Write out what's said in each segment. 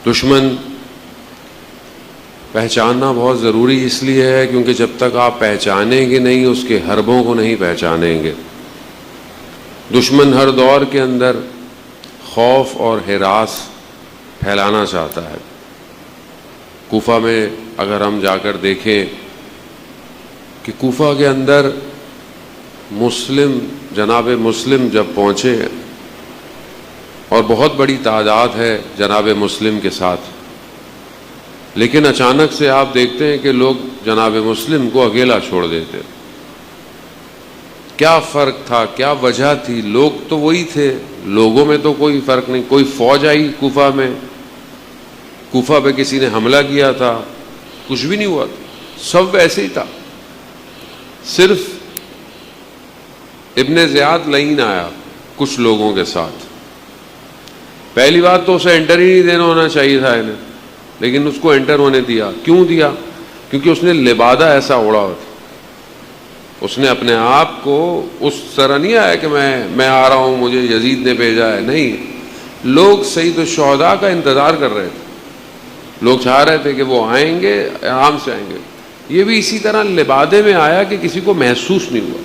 دشمن پہچاننا بہت ضروری اس لیے ہے کیونکہ جب تک آپ پہچانیں گے نہیں اس کے حربوں کو نہیں پہچانیں گے. دشمن ہر دور کے اندر خوف اور ہراس پھیلانا چاہتا ہے. کوفہ میں اگر ہم جا کر دیکھیں کہ کوفہ کے اندر جناب مسلم جب پہنچے اور بہت بڑی تعداد ہے جناب مسلم کے ساتھ، لیکن اچانک سے آپ دیکھتے ہیں کہ لوگ جناب مسلم کو اکیلا چھوڑ دیتے. کیا فرق تھا، کیا وجہ تھی؟ لوگ تو وہی تھے، لوگوں میں تو کوئی فرق نہیں. کوئی فوج آئی کوفہ میں، کوفہ پہ کسی نے حملہ کیا تھا، کچھ بھی نہیں ہوا تھا، سب ویسے ہی تھا. صرف ابن زیاد لعین آیا کچھ لوگوں کے ساتھ. پہلی بات تو اسے انٹر ہی نہیں دینا ہونا چاہیے تھا انہیں، لیکن اس کو انٹر ہونے دیا. کیوں دیا؟ کیونکہ اس نے لبادہ ایسا اوڑا ہوا تھا. اس نے اپنے آپ کو اس طرح نہیں آیا کہ میں آ رہا ہوں، مجھے یزید نے بھیجا ہے. نہیں، لوگ سید الشہداء کا انتظار کر رہے تھے. لوگ چاہ رہے تھے کہ وہ آئیں گے، آرام سے آئیں گے. یہ بھی اسی طرح لبادے میں آیا کہ کسی کو محسوس نہیں ہوا،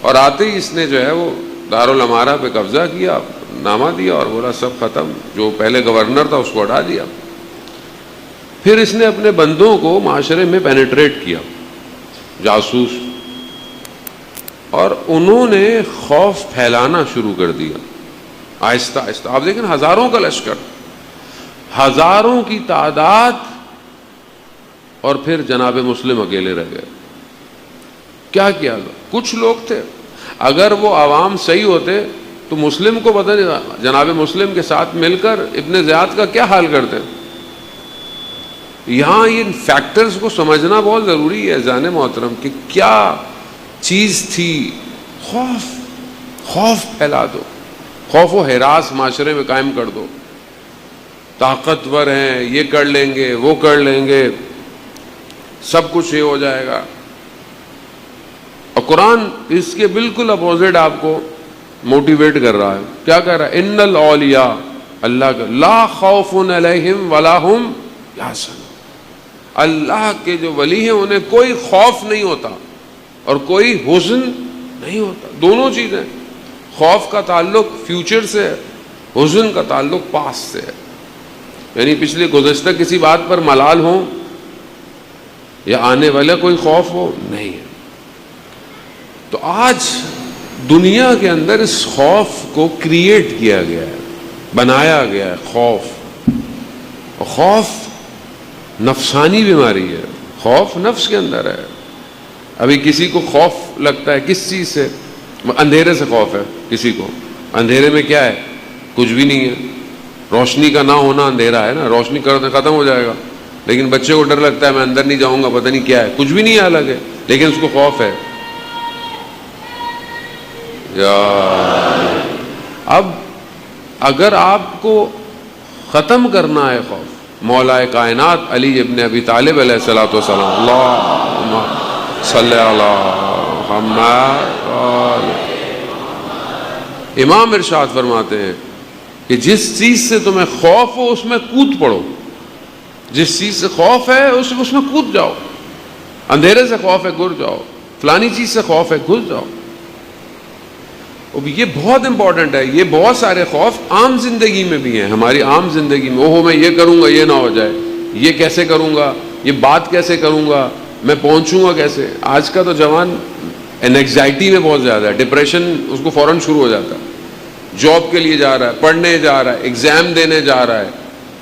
اور آتے ہی اس نے جو ہے وہ دارالامارہ پہ قبضہ کیا، نامہ دیا اور بولا سب ختم. جو پہلے گورنر تھا اس کو ہٹا دیا. پھر اس نے اپنے بندوں کو معاشرے میں پینیٹریٹ کیا، جاسوس، اور انہوں نے خوف پھیلانا شروع کر دیا آہستہ آہستہ. آپ دیکھیں ہزاروں کا لشکر، ہزاروں کی تعداد، اور پھر جناب مسلم اکیلے رہ گئے. کیا کیا؟ کچھ لوگ تھے، اگر وہ عوام صحیح ہوتے تو مسلم کو پتہ نہیں جناب مسلم کے ساتھ مل کر ابن زیاد کا کیا حال کرتے. یہاں ان فیکٹرز کو سمجھنا بہت ضروری ہے جان محترم کہ کیا چیز تھی. خوف پھیلا دو، خوف و ہراس معاشرے میں قائم کر دو. طاقتور ہیں، یہ کر لیں گے، وہ کر لیں گے، سب کچھ یہ ہو جائے گا. اور قرآن اس کے بالکل اپوزٹ آپ کو موٹیویٹ کر رہا ہے. کیا کہہ رہا ہے؟ ان الاولیاء، اللہ کا، لا خوف علیہم ولا ہم یحزنون. اللہ کے جو ولی ہیں انہیں کوئی خوف نہیں ہوتا اور کوئی حزن نہیں ہوتا. دونوں چیزیں، خوف کا تعلق فیوچر سے ہے، حزن کا تعلق پاسٹ سے ہے. یعنی پچھلے گزشتہ کسی بات پر ملال ہو یا آنے والے کوئی خوف ہو نہیں ہے. تو آج دنیا کے اندر اس خوف کو کریٹ کیا گیا ہے، بنایا گیا ہے خوف. اور خوف نفسانی بیماری ہے، خوف نفس کے اندر ہے. ابھی کسی کو خوف لگتا ہے کس چیز سے؟ اندھیرے سے خوف ہے کسی کو. اندھیرے میں کیا ہے؟ کچھ بھی نہیں ہے. روشنی کا نہ ہونا اندھیرا ہے نا، روشنی کرتے ختم ہو جائے گا. لیکن بچے کو ڈر لگتا ہے میں اندر نہیں جاؤں گا، پتہ نہیں کیا ہے، کچھ بھی نہیں ہے الگ ہے، لیکن اس کو خوف ہے. اب اگر آپ کو ختم کرنا ہے خوف، مولا کائنات علی ابن ابی طالب علیہ الصلوۃ والسلام، اللہم صلی علی محمد، امام ارشاد فرماتے ہیں کہ جس چیز سے تمہیں خوف ہو اس میں کود پڑو. جس چیز سے خوف ہے اس میں کود جاؤ. اندھیرے سے خوف ہے گر جاؤ، فلانی چیز سے خوف ہے گھس جاؤ. یہ بہت امپورٹنٹ ہے. یہ بہت سارے خوف عام زندگی میں بھی ہیں، ہماری عام زندگی میں. میں یہ کروں گا یہ نہ ہو جائے، یہ کیسے کروں گا، یہ بات کیسے کروں گا، میں پہنچوں گا کیسے. آج کا تو جوان انگزائٹی میں بہت زیادہ ہے، ڈپریشن اس کو فوراً شروع ہو جاتا ہے. جاب کے لیے جا رہا ہے، پڑھنے جا رہا ہے، ایگزام دینے جا رہا ہے،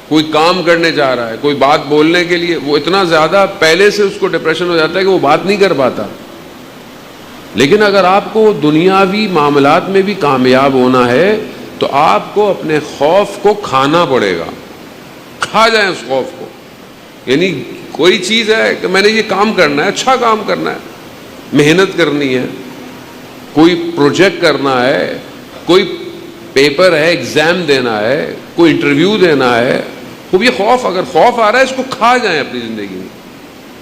کوئی کام کرنے جا رہا ہے، کوئی بات بولنے کے لیے، وہ اتنا زیادہ پہلے سے اس کو ڈپریشن ہو جاتا ہے کہ وہ بات نہیں کر پاتا. لیکن اگر آپ کو دنیاوی معاملات میں بھی کامیاب ہونا ہے تو آپ کو اپنے خوف کو کھانا پڑے گا. کھا جائیں اس خوف کو. یعنی کوئی چیز ہے کہ میں نے یہ کام کرنا ہے، اچھا کام کرنا ہے، محنت کرنی ہے، کوئی پروجیکٹ کرنا ہے، کوئی پیپر ہے، ایگزام دینا ہے، کوئی انٹرویو دینا ہے. خوب یہ خوف، اگر خوف آ رہا ہے اس کو کھا جائیں اپنی زندگی میں.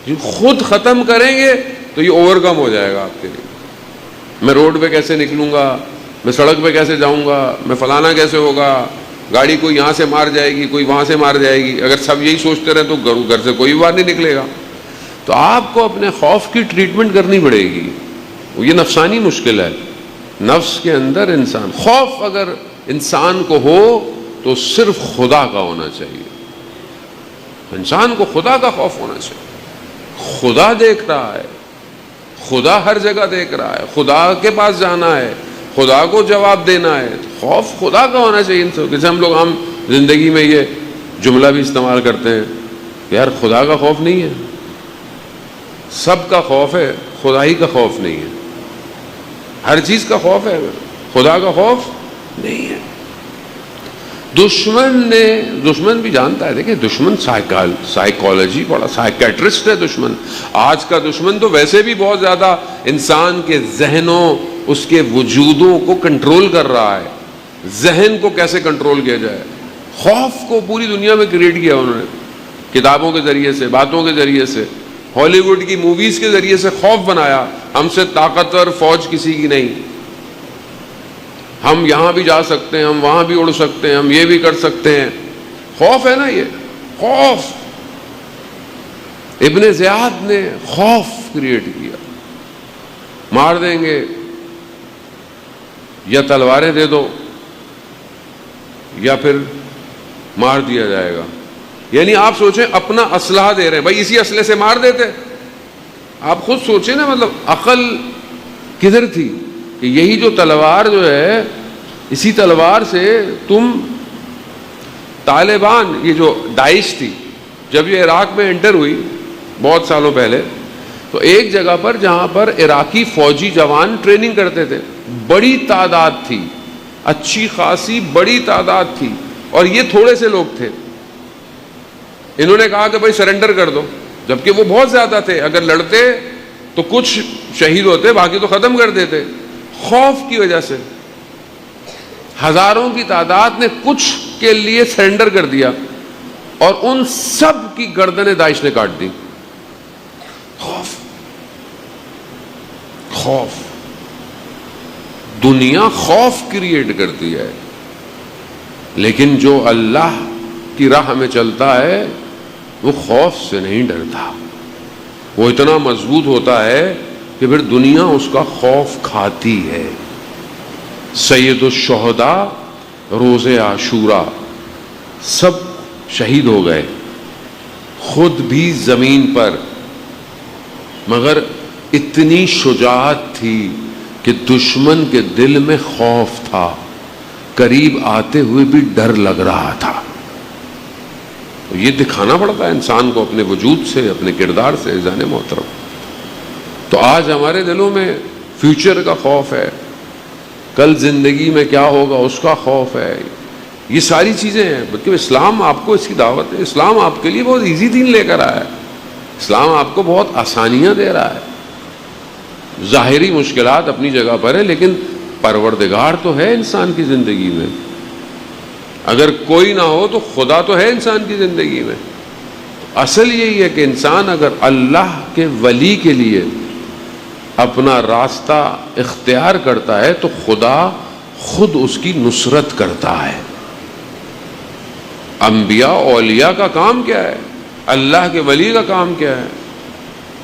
جو خود ختم کریں گے تو یہ اوور کم ہو جائے گا آپ کے لیے. میں روڈ پہ کیسے نکلوں گا، میں سڑک پہ کیسے جاؤں گا، میں فلانا کیسے ہوگا، گاڑی کوئی یہاں سے مار جائے گی، کوئی وہاں سے مار جائے گی. اگر سب یہی سوچتے رہے تو گھر سے کوئی باہر نہیں نکلے گا. تو آپ کو اپنے خوف کی ٹریٹمنٹ کرنی پڑے گی. یہ نفسانی مشکل ہے. نفس کے اندر انسان خوف اگر انسان کو ہو تو صرف خدا کا ہونا چاہیے. انسان کو خدا کا خوف ہونا چاہیے. خدا دیکھ رہا ہے، خدا ہر جگہ دیکھ رہا ہے، خدا کے پاس جانا ہے، خدا کو جواب دینا ہے. خوف خدا کا ہونا چاہیے. جیسے ہم لوگ عام زندگی میں یہ جملہ بھی استعمال کرتے ہیں کہ یار خدا کا خوف نہیں ہے. سب کا خوف ہے، خدا ہی کا خوف نہیں ہے. ہر چیز کا خوف ہے، خدا کا خوف نہیں ہے. دشمن بھی جانتا ہے. دیکھیں دشمن سائیکالوجی بڑا سائیکیٹرسٹ ہے. دشمن آج کا دشمن تو ویسے بھی بہت زیادہ انسان کے ذہنوں، اس کے وجودوں کو کنٹرول کر رہا ہے. ذہن کو کیسے کنٹرول کیا جائے. خوف کو پوری دنیا میں کریٹ کیا انہوں نے، کتابوں کے ذریعے سے، باتوں کے ذریعے سے، ہالی ووڈ کی موویز کے ذریعے سے خوف بنایا. ہم سے طاقتور فوج کسی کی نہیں، ہم یہاں بھی جا سکتے ہیں، ہم وہاں بھی اڑ سکتے ہیں، ہم یہ بھی کر سکتے ہیں. خوف ہے نا یہ خوف. ابن زیاد نے خوف کریٹ کیا. مار دیں گے یا تلواریں دے دو یا پھر مار دیا جائے گا. یعنی آپ سوچیں اپنا اسلحہ دے رہے ہیں، بھائی اسی اسلحے سے مار دیتے. آپ خود سوچیں نا، مطلب عقل کدھر تھی کہ یہی جو تلوار جو ہے، اسی تلوار سے تم طالبان، یہ جو داعش تھی جب یہ عراق میں انٹر ہوئی بہت سالوں پہلے، تو ایک جگہ پر جہاں پر عراقی فوجی جوان ٹریننگ کرتے تھے، بڑی تعداد تھی، اچھی خاصی بڑی تعداد تھی، اور یہ تھوڑے سے لوگ تھے. انہوں نے کہا کہ بھائی سرنڈر کر دو، جبکہ وہ بہت زیادہ تھے. اگر لڑتے تو کچھ شہید ہوتے، باقی تو ختم کر دیتے. خوف کی وجہ سے ہزاروں کی تعداد نے کچھ کے لیے سرنڈر کر دیا، اور ان سب کی گردنیں داعش نے کاٹ دی. خوف خوف دنیا خوف کریٹ کرتی ہے. لیکن جو اللہ کی راہ میں چلتا ہے وہ خوف سے نہیں ڈرتا. وہ اتنا مضبوط ہوتا ہے کہ پھر دنیا اس کا خوف کھاتی ہے. سید الشہداء روز عاشورہ سب شہید ہو گئے، خود بھی زمین پر، مگر اتنی شجاعت تھی کہ دشمن کے دل میں خوف تھا، قریب آتے ہوئے بھی ڈر لگ رہا تھا. یہ دکھانا پڑتا ہے انسان کو اپنے وجود سے، اپنے کردار سے. عزیزان محترم، تو آج ہمارے دلوں میں فیوچر کا خوف ہے، کل زندگی میں کیا ہوگا اس کا خوف ہے. یہ ساری چیزیں ہیں. بلکہ اسلام آپ کو اس کی دعوت ہے. اسلام آپ کے لیے بہت ایزی دین لے کر آیا ہے. اسلام آپ کو بہت آسانیاں دے رہا ہے. ظاہری مشکلات اپنی جگہ پر ہے، لیکن پروردگار تو ہے انسان کی زندگی میں. اگر کوئی نہ ہو تو خدا تو ہے انسان کی زندگی میں. اصل یہی ہے کہ انسان اگر اللہ کے ولی کے لیے اپنا راستہ اختیار کرتا ہے تو خدا خود اس کی نصرت کرتا ہے. انبیاء اولیاء کا کام کیا ہے؟ اللہ کے ولی کا کام کیا ہے؟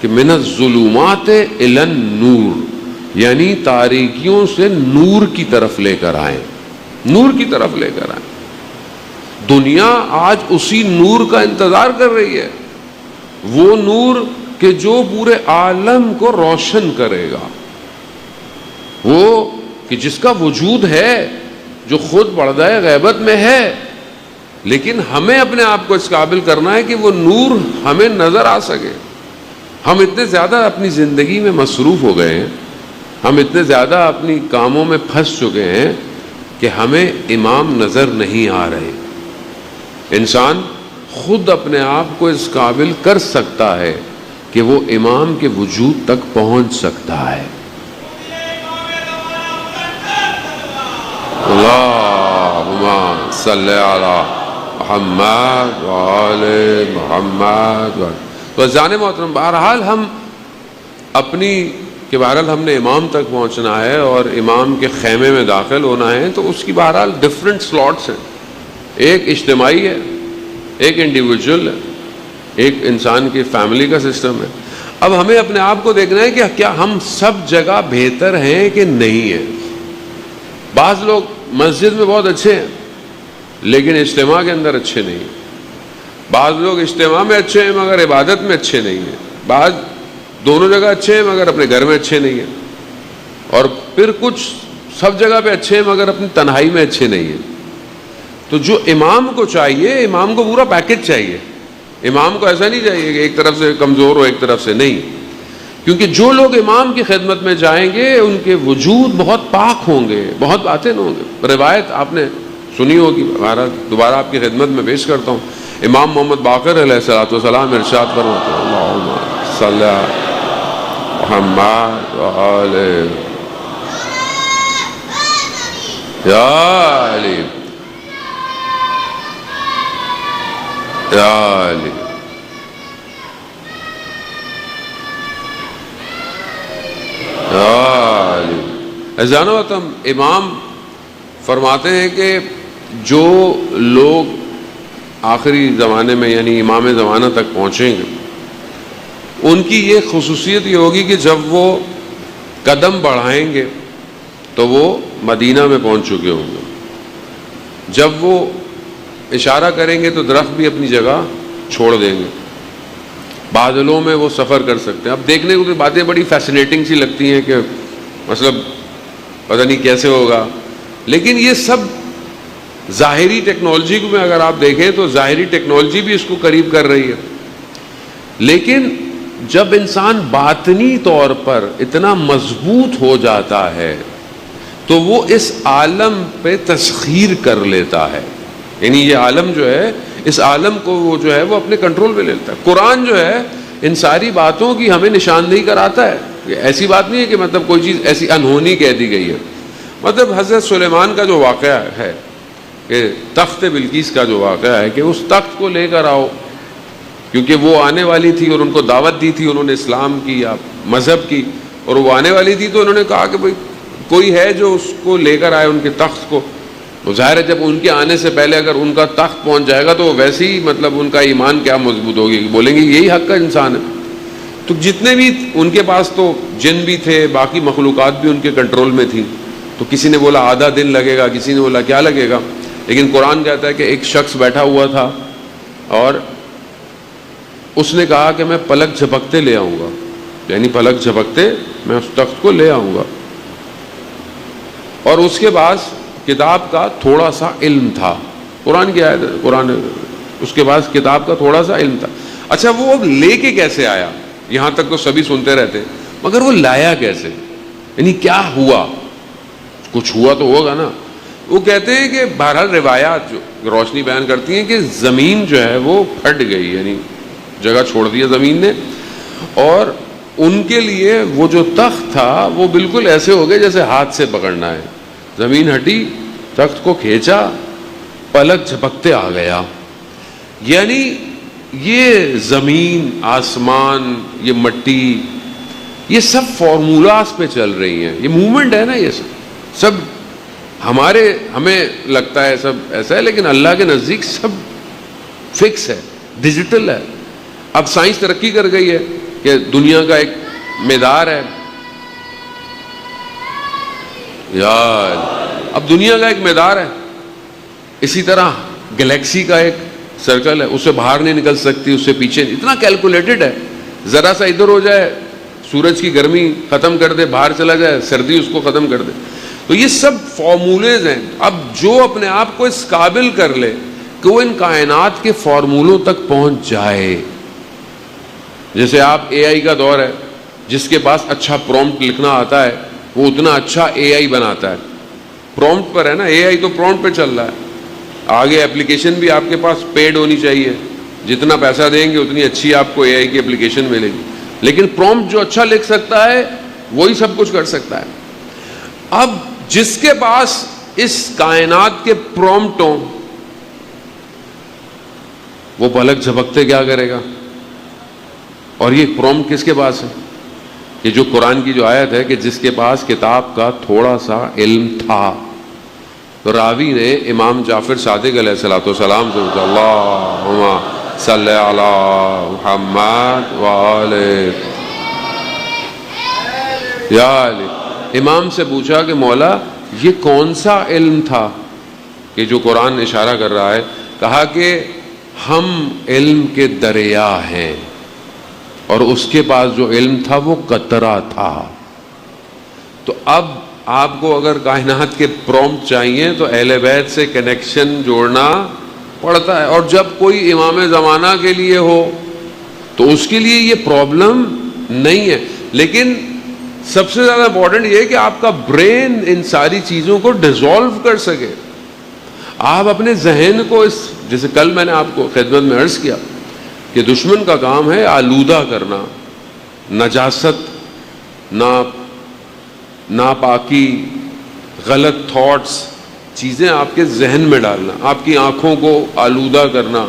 کہ من الظلمات الی النور، یعنی تاریکیوں سے نور کی طرف لے کر آئیں، نور کی طرف لے کر آئیں. دنیا آج اسی نور کا انتظار کر رہی ہے، وہ نور کہ جو پورے عالم کو روشن کرے گا، وہ کہ جس کا وجود ہے، جو خود پردہ غیبت میں ہے، لیکن ہمیں اپنے آپ کو اس قابل کرنا ہے کہ وہ نور ہمیں نظر آ سکے. ہم اتنے زیادہ اپنی زندگی میں مصروف ہو گئے ہیں، ہم اتنے زیادہ اپنی کاموں میں پھنس چکے ہیں کہ ہمیں امام نظر نہیں آ رہے. انسان خود اپنے آپ کو اس قابل کر سکتا ہے کہ وہ امام کے وجود تک پہنچ سکتا ہے. اللہم صلی علی محمد وآل محمد. تو عزیزان محترم، بہرحال ہم ہم نے امام تک پہنچنا ہے اور امام کے خیمے میں داخل ہونا ہے، تو اس کی بہرحال ڈفرینٹ سلاٹس ہیں. ایک اجتماعی ہے، ایک انڈیویجول ہے، ایک انسان کی فیملی کا سسٹم ہے۔ اب ہمیں اپنے آپ کو دیکھنا ہے کہ کیا ہم سب جگہ بہتر ہیں کہ نہیں ہیں۔ بعض لوگ مسجد میں بہت اچھے ہیں لیکن اجتماع کے اندر اچھے نہیں ہیں، بعض لوگ اجتماع میں اچھے ہیں مگر عبادت میں اچھے نہیں ہیں، بعض دونوں جگہ اچھے ہیں مگر اپنے گھر میں اچھے نہیں ہیں، اور پھر کچھ سب جگہ پہ اچھے ہیں مگر اپنی تنہائی میں اچھے نہیں ہیں۔ تو جو امام کو چاہیے، امام کو پورا پیکج چاہیے، امام کو ایسا نہیں چاہیے کہ ایک طرف سے کمزور ہو ایک طرف سے نہیں، کیونکہ جو لوگ امام کی خدمت میں جائیں گے ان کے وجود بہت پاک ہوں گے، بہت باطن ہوں گے۔ روایت آپ نے سنی ہوگی، دوبارہ آپ کی خدمت میں پیش کرتا ہوں۔ امام محمد باقر علیہ الصلوۃ والسلام ارشاد فرماتے ہیں، اللہم صلی علی محمد وآلہ یا علی یا علی۔ اذان وطن امام فرماتے ہیں کہ جو لوگ آخری زمانے میں یعنی امام زمانہ تک پہنچیں گے ان کی یہ خصوصیت یہ ہوگی کہ جب وہ قدم بڑھائیں گے تو وہ مدینہ میں پہنچ چکے ہوں گے، جب وہ اشارہ کریں گے تو درخت بھی اپنی جگہ چھوڑ دیں گے، بادلوں میں وہ سفر کر سکتے ہیں۔ اب دیکھنے کو تو باتیں بڑی فیسنیٹنگ سی لگتی ہیں کہ مطلب پتہ نہیں کیسے ہوگا، لیکن یہ سب ظاہری ٹیکنالوجی میں اگر آپ دیکھیں تو ظاہری ٹیکنالوجی بھی اس کو قریب کر رہی ہے، لیکن جب انسان باطنی طور پر اتنا مضبوط ہو جاتا ہے تو وہ اس عالم پہ تسخیر کر لیتا ہے، یعنی یہ عالم جو ہے اس عالم کو وہ جو ہے وہ اپنے کنٹرول میں لے لیتا ہے۔ قرآن جو ہے ان ساری باتوں کی ہمیں نشاندہی کراتا ہے، ایسی بات نہیں ہے کہ مطلب کوئی چیز ایسی انہونی کہہ دی گئی ہے۔ مطلب حضرت سلیمان کا جو واقعہ ہے کہ تخت بلقیس کا جو واقعہ ہے کہ اس تخت کو لے کر آؤ، کیونکہ وہ آنے والی تھی اور ان کو دعوت دی تھی انہوں نے اسلام کی یا مذہب کی، اور وہ آنے والی تھی تو انہوں نے کہا کہ بھئی کوئی ہے جو اس کو لے کر آئے ان کے تخت کو۔ تو ظاہر ہے جب ان کے آنے سے پہلے اگر ان کا تخت پہنچ جائے گا تو ویسے ہی مطلب ان کا ایمان کیا مضبوط ہوگی، بولیں گے یہی حق کا انسان ہے۔ تو جتنے بھی ان کے پاس تو جن بھی تھے، باقی مخلوقات بھی ان کے کنٹرول میں تھی، تو کسی نے بولا آدھا دن لگے گا، کسی نے بولا کیا لگے گا، لیکن قرآن کہتا ہے کہ ایک شخص بیٹھا ہوا تھا اور اس نے کہا کہ میں پلک جھپکتے لے آؤں گا، یعنی پلک جھپکتے میں اس تخت کو لے آؤں گا، اور اس کے بعد کتاب کا تھوڑا سا علم تھا، قرآن کی آیت ہے، قرآن اس کے بعد کتاب کا تھوڑا سا علم تھا۔ اچھا وہ لے کے کیسے آیا؟ یہاں تک تو سبھی سنتے رہتے مگر وہ لایا کیسے، یعنی کیا ہوا؟ کچھ ہوا تو ہوگا نا۔ وہ کہتے ہیں کہ بہرحال روایات جو روشنی بیان کرتی ہیں کہ زمین جو ہے وہ پھٹ گئی، یعنی جگہ چھوڑ دیا زمین نے، اور ان کے لیے وہ جو تخت تھا وہ بالکل ایسے ہو گئے جیسے ہاتھ سے پکڑنا ہے، زمین ہٹی، تخت کو کھینچا، پلک جھپکتے آ گیا۔ یعنی یہ زمین، آسمان، یہ مٹی، یہ سب فارمولاز پہ چل رہی ہیں، یہ موومنٹ ہے نا، یہ سب ہمیں لگتا ہے سب ایسا ہے، لیکن اللہ کے نزدیک سب فکس ہے، ڈیجیٹل ہے۔ اب سائنس ترقی کر گئی ہے کہ دنیا کا ایک میدار ہے، یار اب دنیا کا ایک میدار ہے، اسی طرح گلیکسی کا ایک سرکل ہے، اس سے باہر نہیں نکل سکتی، اس سے پیچھے، اتنا کیلکولیٹڈ ہے، ذرا سا ادھر ہو جائے سورج کی گرمی ختم کر دے، باہر چلا جائے سردی اس کو ختم کر دے۔ تو یہ سب فارمولیز ہیں۔ اب جو اپنے آپ کو اس قابل کر لے کہ وہ ان کائنات کے فارمولوں تک پہنچ جائے، جیسے آپ اے آئی کا دور ہے، جس کے پاس اچھا پرومپٹ لکھنا آتا ہے وہ اتنا اچھا اے آئی بناتا ہے، پرومپٹ پر ہے نا، اے آئی تو پرومپٹ پہ چل رہا ہے۔ آگے اپلیکیشن بھی آپ کے پاس پیڈ ہونی چاہیے، جتنا پیسہ دیں گے اتنی اچھی آپ کو اے آئی کی اپلیکیشن ملے گی، لیکن پرومپٹ جو اچھا لکھ سکتا ہے وہی سب کچھ کر سکتا ہے۔ اب جس کے پاس اس کائنات کے پرومپٹ ہوں وہ پلک جھپکتے کیا کرے گا؟ اور یہ پرومپٹ کس کے پاس ہے؟ کہ جو قرآن کی جو آیت ہے کہ جس کے پاس کتاب کا تھوڑا سا علم تھا، تو راوی نے امام جعفر صادق علیہ الصلوۃ والسلام سے پوچھا اللہم صلی علی محمد وآل یا علی، امام سے پوچھا کہ مولا یہ کون سا علم تھا کہ جو قرآن اشارہ کر رہا ہے؟ کہا کہ ہم علم کے دریا ہیں اور اس کے پاس جو علم تھا وہ قطرہ تھا۔ تو اب آپ کو اگر کائنات کے پرومپٹ چاہیے تو اہل بیت سے کنیکشن جوڑنا پڑتا ہے، اور جب کوئی امام زمانہ کے لیے ہو تو اس کے لیے یہ پرابلم نہیں ہے، لیکن سب سے زیادہ امپورٹنٹ یہ ہے کہ آپ کا برین ان ساری چیزوں کو ڈیزالو کر سکے۔ آپ اپنے ذہن کو جیسے کل میں نے آپ کو خدمت میں عرض کیا کہ دشمن کا کام ہے آلودہ کرنا، نجاست، ناپاکی، غلط تھاٹس، چیزیں آپ کے ذہن میں ڈالنا، آپ کی آنکھوں کو آلودہ کرنا۔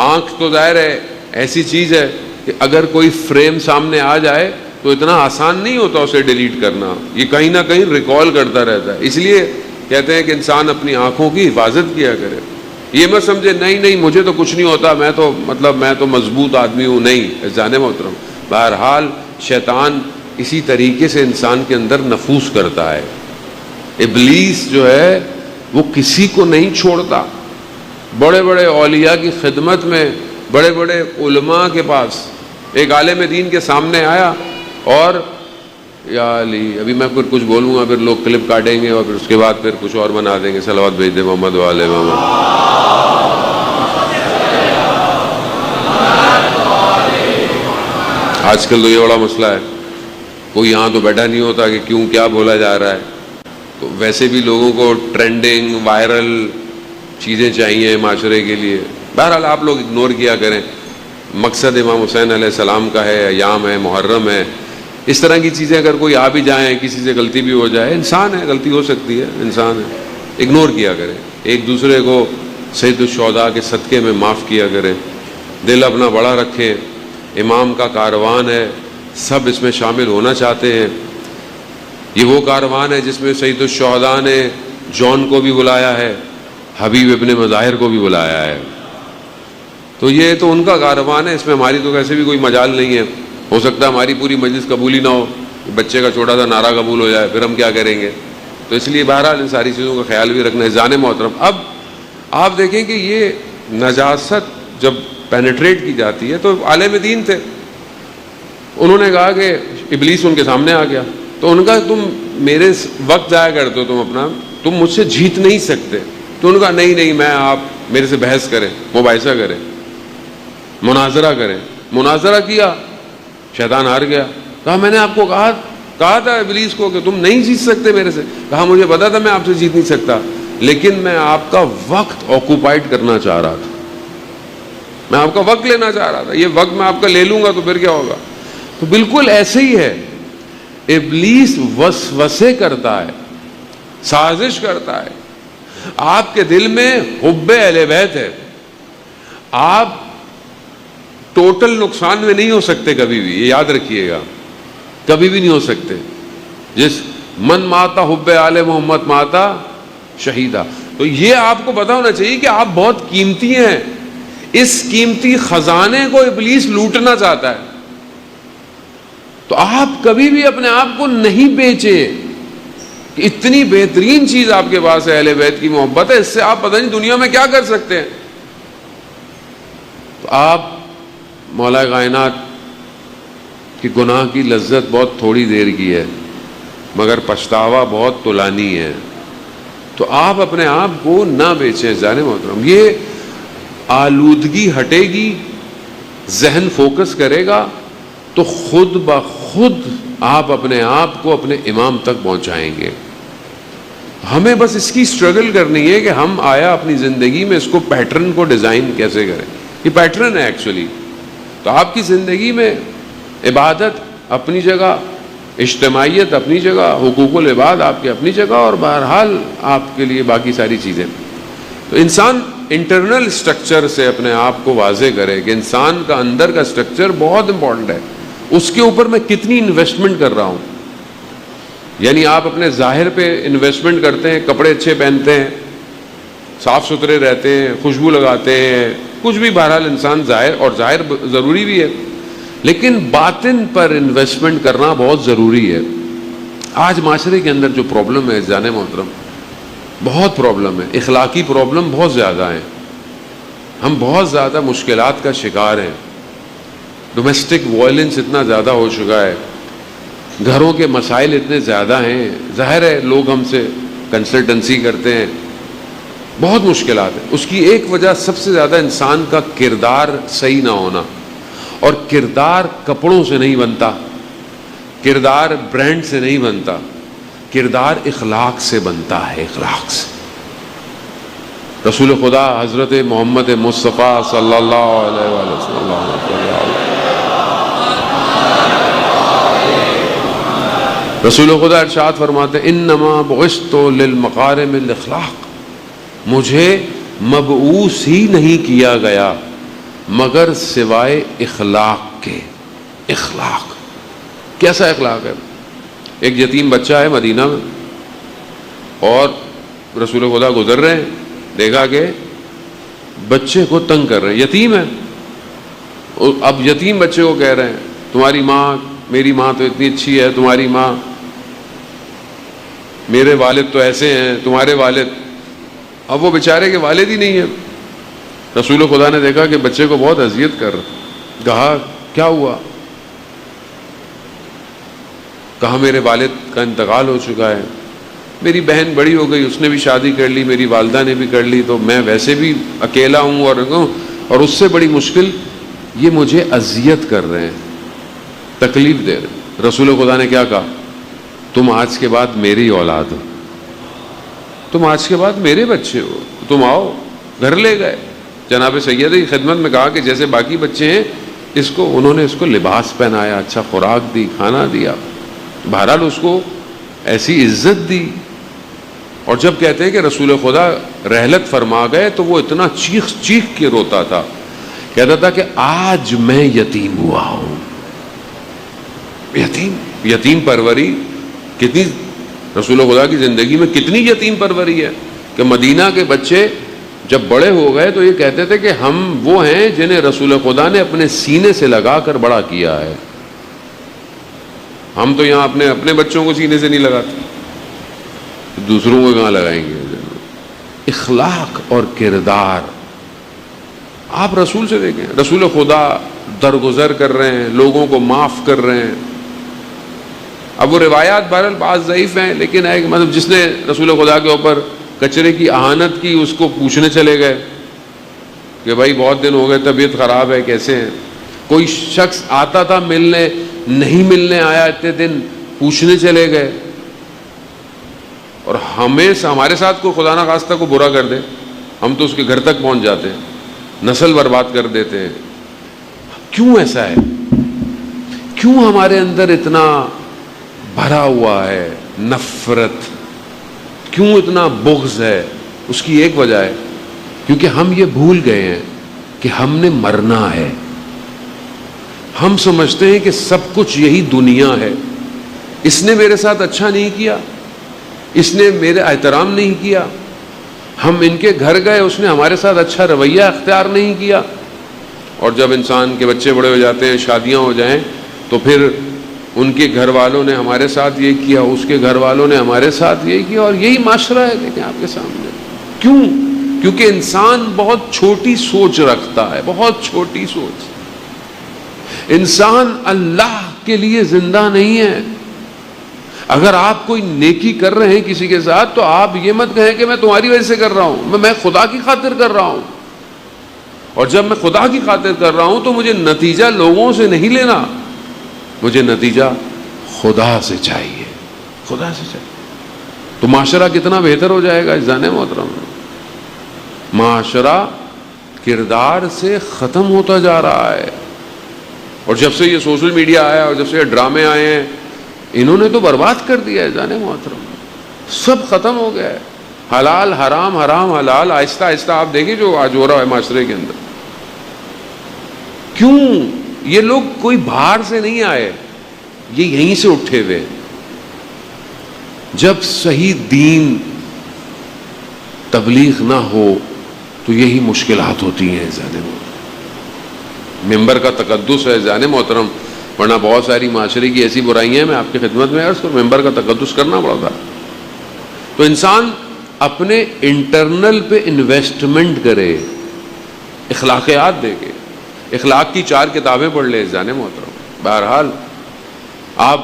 آنکھ تو ظاہر ہے ایسی چیز ہے کہ اگر کوئی فریم سامنے آ جائے تو اتنا آسان نہیں ہوتا اسے ڈیلیٹ کرنا، یہ کہیں نہ کہیں ریکال کرتا رہتا ہے۔ اس لیے کہتے ہیں کہ انسان اپنی آنکھوں کی حفاظت کیا کرے، یہ مت سمجھے نہیں مجھے تو کچھ نہیں ہوتا، میں تو مضبوط آدمی ہوں، نہیں جانے محترم۔ بہرحال شیطان اسی طریقے سے انسان کے اندر نفوذ کرتا ہے۔ ابلیس جو ہے وہ کسی کو نہیں چھوڑتا۔ بڑے بڑے اولیاء کی خدمت میں، بڑے بڑے علماء کے پاس ایک عالم دین کے سامنے آیا اور یا علی، ابھی میں پھر کچھ بولوں گا، پھر لوگ کلپ کاٹیں گے اور پھر اس کے بعد پھر کچھ اور بنا دیں گے، صلوات بھیج دیں محمد والے محمد۔ آج کل تو یہ بڑا مسئلہ ہے، کوئی یہاں تو بیٹھا نہیں ہوتا کہ کیوں کیا بولا جا رہا ہے، تو ویسے بھی لوگوں کو ٹرینڈنگ وائرل چیزیں چاہیے معاشرے کے لیے۔ بہرحال آپ لوگ اگنور کیا کریں، مقصد امام حسین علیہ السلام کا ہے، ایام ہے، محرم ہے، اس طرح کی چیزیں اگر کوئی آ بھی جائیں، کسی سے غلطی بھی ہو جائے، انسان ہے، غلطی ہو سکتی ہے، انسان ہے، اگنور کیا کریں، ایک دوسرے کو سید الشہداء کے صدقے میں معاف کیا کریں، دل اپنا بڑا رکھیں۔ امام کا کاروان ہے، سب اس میں شامل ہونا چاہتے ہیں۔ یہ وہ کاروان ہے جس میں سید الشہداء نے جون کو بھی بلایا ہے، حبیب ابن مظاہر کو بھی بلایا ہے، تو یہ تو ان کا کاروان ہے، اس میں ہماری تو ویسے بھی کوئی مجال نہیں ہے۔ ہو سکتا ہے ہماری پوری مجلس قبول ہی نہ ہو، بچے کا چھوٹا سا نعرہ قبول ہو جائے، پھر ہم کیا کریں گے؟ تو اس لیے بہرحال ان ساری چیزوں کا خیال بھی رکھنا ہے۔ جان محترم، اب آپ دیکھیں کہ یہ نجاست جب پینیٹریٹ کی جاتی ہے، تو عالم دین تھے، انہوں نے کہا کہ ابلیس ان کے سامنے آ گیا، تو ان کا تم میرے وقت ضائع کرتے ہو، تم مجھ سے جیت نہیں سکتے۔ تو ان کا نہیں میں، آپ میرے سے بحث کریں، مباحثہ کریں، مناظرہ کریں۔ مناظرہ کیا، شیطان ہار گیا۔ کہا میں نے آپ کو کہا تھا ابلیس کو کہ تم نہیں جیت سکتے میرے سے۔ کہا مجھے پتا تھا میں آپ سے جیت نہیں سکتا، لیکن میں آپ کا وقت آکوپائڈ کرنا چاہ رہا تھا، میں آپ کا وقت لینا چاہ رہا تھا، یہ وقت میں آپ کا لے لوں گا تو پھر کیا ہوگا؟ تو بالکل ایسے ہی ہے، ابلیس وسوسے کرتا ہے، سازش کرتا ہے۔ آپ کے دل میں حب اہل بیت ہے، آپ ٹوٹل نقصان میں نہیں ہو سکتے کبھی بھی، یہ یاد رکھیے گا، کبھی بھی نہیں ہو سکتے۔ جس من ماتا حب آل محمد ماتا شہیدہ، تو یہ آپ کو پتا ہونا چاہیے کہ آپ بہت قیمتی ہیں، اس قیمتی خزانے کو ابلیس لوٹنا چاہتا ہے۔ تو آپ کبھی بھی اپنے آپ کو نہیں بیچے کہ اتنی بہترین چیز آپ کے پاس ہے، اہل بیت کی محبت ہے، اس سے آپ پتہ نہیں دنیا میں کیا کر سکتے ہیں۔ تو آپ مولا کائنات کی گناہ کی لذت بہت تھوڑی دیر کی ہے، مگر پچھتاوا بہت طولانی ہے۔ تو آپ اپنے آپ کو نہ بیچیں جانے محترم، یہ آلودگی ہٹے گی، ذہن فوکس کرے گا تو خود بخود آپ اپنے آپ کو اپنے امام تک پہنچائیں گے۔ ہمیں بس اس کی سٹرگل کرنی ہے کہ ہم آیا اپنی زندگی میں اس کو پیٹرن کو ڈیزائن کیسے کریں۔ یہ پیٹرن ہے ایکچولی۔ تو آپ کی زندگی میں عبادت اپنی جگہ، اجتماعیت اپنی جگہ، حقوق العباد آپ کے اپنی جگہ، اور بہرحال آپ کے لیے باقی ساری چیزیں۔ تو انسان انٹرنل سٹرکچر سے اپنے آپ کو واضح کرے کہ انسان کا اندر کا سٹرکچر بہت امپورٹنٹ ہے، اس کے اوپر میں کتنی انویسٹمنٹ کر رہا ہوں۔ یعنی آپ اپنے ظاہر پہ انویسٹمنٹ کرتے ہیں، کپڑے اچھے پہنتے ہیں، صاف ستھرے رہتے ہیں، خوشبو لگاتے ہیں، کچھ بھی، بہرحال انسان ظاہر ضروری بھی ہے، لیکن باطن پر انویسٹمنٹ کرنا بہت ضروری ہے۔ آج معاشرے کے اندر جو پرابلم ہے جان محترم، بہت پرابلم ہے، اخلاقی پرابلم بہت زیادہ ہیں، ہم بہت زیادہ مشکلات کا شکار ہیں، ڈومیسٹک وائلنس اتنا زیادہ ہو چکا ہے، گھروں کے مسائل اتنے زیادہ ہیں، ظاہر ہے لوگ ہم سے کنسلٹنسی کرتے ہیں، بہت مشکلات ہیں۔ اس کی ایک وجہ سب سے زیادہ انسان کا کردار صحیح نہ ہونا، اور کردار کپڑوں سے نہیں بنتا، کردار برانڈ سے نہیں بنتا، کردار اخلاق سے بنتا ہے، اخلاق سے۔ رسول خدا حضرت محمد مصطفیٰ صلی اللہ علیہ وسلم، رسول خدا ارشاد فرماتے ہیں انما بعثت للمکارم الاخلاق، مجھے مبعوث ہی نہیں کیا گیا مگر سوائے اخلاق کے۔ اخلاق کیسا اخلاق ہے؟ ایک یتیم بچہ ہے مدینہ میں، اور رسول خدا گزر رہے ہیں، دیکھا کہ بچے کو تنگ کر رہے ہیں، یتیم ہے، اب یتیم بچے کو کہہ رہے ہیں تمہاری ماں، میری ماں تو اتنی اچھی ہے، تمہاری ماں، میرے والد تو ایسے ہیں، تمہارے والد، اب وہ بیچارے کے والد ہی نہیں ہے۔ رسول خدا نے دیکھا کہ بچے کو بہت اذیت کر رہا، کہا کیا ہوا؟ کہا میرے والد کا انتقال ہو چکا ہے، میری بہن بڑی ہو گئی، اس نے بھی شادی کر لی، میری والدہ نے بھی کر لی، تو میں ویسے بھی اکیلا ہوں، اور اس سے بڑی مشکل یہ مجھے اذیت کر رہے ہیں، تکلیف دے رہے ہیں۔ رسول خدا نے کیا کہا؟ تم آج کے بعد میری اولاد ہو، تم آج کے بعد میرے بچے ہو، تم آؤ۔ گھر لے گئے، جناب سید کی خدمت میں کہا کہ جیسے باقی بچے ہیں، انہوں نے اس کو لباس پہنایا، اچھا خوراک دی، کھانا دیا، بہرحال اس کو ایسی عزت دی۔ اور جب کہتے ہیں کہ رسول خدا رحلت فرما گئے تو وہ اتنا چیخ چیخ کے روتا تھا، کہتا تھا کہ آج میں یتیم ہوا ہوں۔ یتیم پروری کتنی، رسول خدا کی زندگی میں کتنی یتیم پروری ہے کہ مدینہ کے بچے جب بڑے ہو گئے تو یہ کہتے تھے کہ ہم وہ ہیں جنہیں رسول خدا نے اپنے سینے سے لگا کر بڑا کیا ہے، ہم تو یہاں اپنے بچوں کو سینے سے نہیں لگاتے، دوسروں کو کہاں لگائیں گے؟ اخلاق اور کردار آپ رسول سے دیکھیں، رسول خدا درگزر کر رہے ہیں، لوگوں کو معاف کر رہے ہیں۔ اب وہ روایات بہرحال بعض ضعیف ہیں، لیکن ہے کہ مطلب جس نے رسول خدا کے اوپر کچرے کی اہانت کی اس کو پوچھنے چلے گئے کہ بھائی بہت دن ہو گئے، طبیعت خراب ہے، کیسے ہیں؟ کوئی شخص آتا تھا ملنے، نہیں ملنے آیا اتنے دن، پوچھنے چلے گئے۔ اور ہمارے ساتھ کوئی خدا نخواستہ کو برا کر دے، ہم تو اس کے گھر تک پہنچ جاتے ہیں، نسل برباد کر دیتے ہیں۔ کیوں ایسا ہے؟ کیوں ہمارے اندر اتنا بھرا ہوا ہے نفرت؟ کیوں اتنا بغض ہے؟ اس کی ایک وجہ ہے کیونکہ ہم یہ بھول گئے ہیں کہ ہم نے مرنا ہے۔ ہم سمجھتے ہیں کہ سب کچھ یہی دنیا ہے، اس نے میرے ساتھ اچھا نہیں کیا، اس نے میرے احترام نہیں کیا، ہم ان کے گھر گئے، اس نے ہمارے ساتھ اچھا رویہ اختیار نہیں کیا۔ اور جب انسان کے بچے بڑے ہو جاتے ہیں، شادیاں ہو جائیں، تو پھر ان کے گھر والوں نے ہمارے ساتھ یہ کیا، اس کے گھر والوں نے ہمارے ساتھ یہ کیا، اور یہی معاشرہ ہے دیکھیں آپ کے سامنے۔ کیوں؟ کیونکہ انسان بہت چھوٹی سوچ رکھتا ہے، بہت چھوٹی سوچ۔ انسان اللہ کے لیے زندہ نہیں ہے۔ اگر آپ کوئی نیکی کر رہے ہیں کسی کے ساتھ تو آپ یہ مت کہیں کہ میں تمہاری وجہ سے کر رہا ہوں، میں خدا کی خاطر کر رہا ہوں، اور جب میں خدا کی خاطر کر رہا ہوں تو مجھے نتیجہ لوگوں سے نہیں لینا، مجھے نتیجہ خدا سے چاہیے، خدا سے چاہیے۔ تو معاشرہ کتنا بہتر ہو جائے گا جان محترم۔ معاشرہ کردار سے ختم ہوتا جا رہا ہے، اور جب سے یہ سوشل میڈیا آیا اور جب سے یہ ڈرامے آئے ہیں، انہوں نے تو برباد کر دیا ہے جان محترم، سب ختم ہو گیا ہے۔ حلال حرام، حرام حلال، آہستہ آہستہ آپ دیکھیں جو آج ہو رہا ہے معاشرے کے اندر۔ کیوں؟ یہ لوگ کوئی باہر سے نہیں آئے، یہ یہیں سے اٹھے ہوئے، جب صحیح دین تبلیغ نہ ہو تو یہی مشکلات ہوتی ہیں زیادہ. ممبر کا تقدس ہے زیادہ محترم، ورنہ بہت ساری معاشرے کی ایسی برائیاں ہیں. میں آپ کی خدمت میں عرض کروں، ممبر کا تقدس کرنا پڑتا. تو انسان اپنے انٹرنل پہ انویسٹمنٹ کرے، اخلاقیات دے کے، اخلاق کی 4 کتابیں پڑھ لے جانے محترم. بہرحال آپ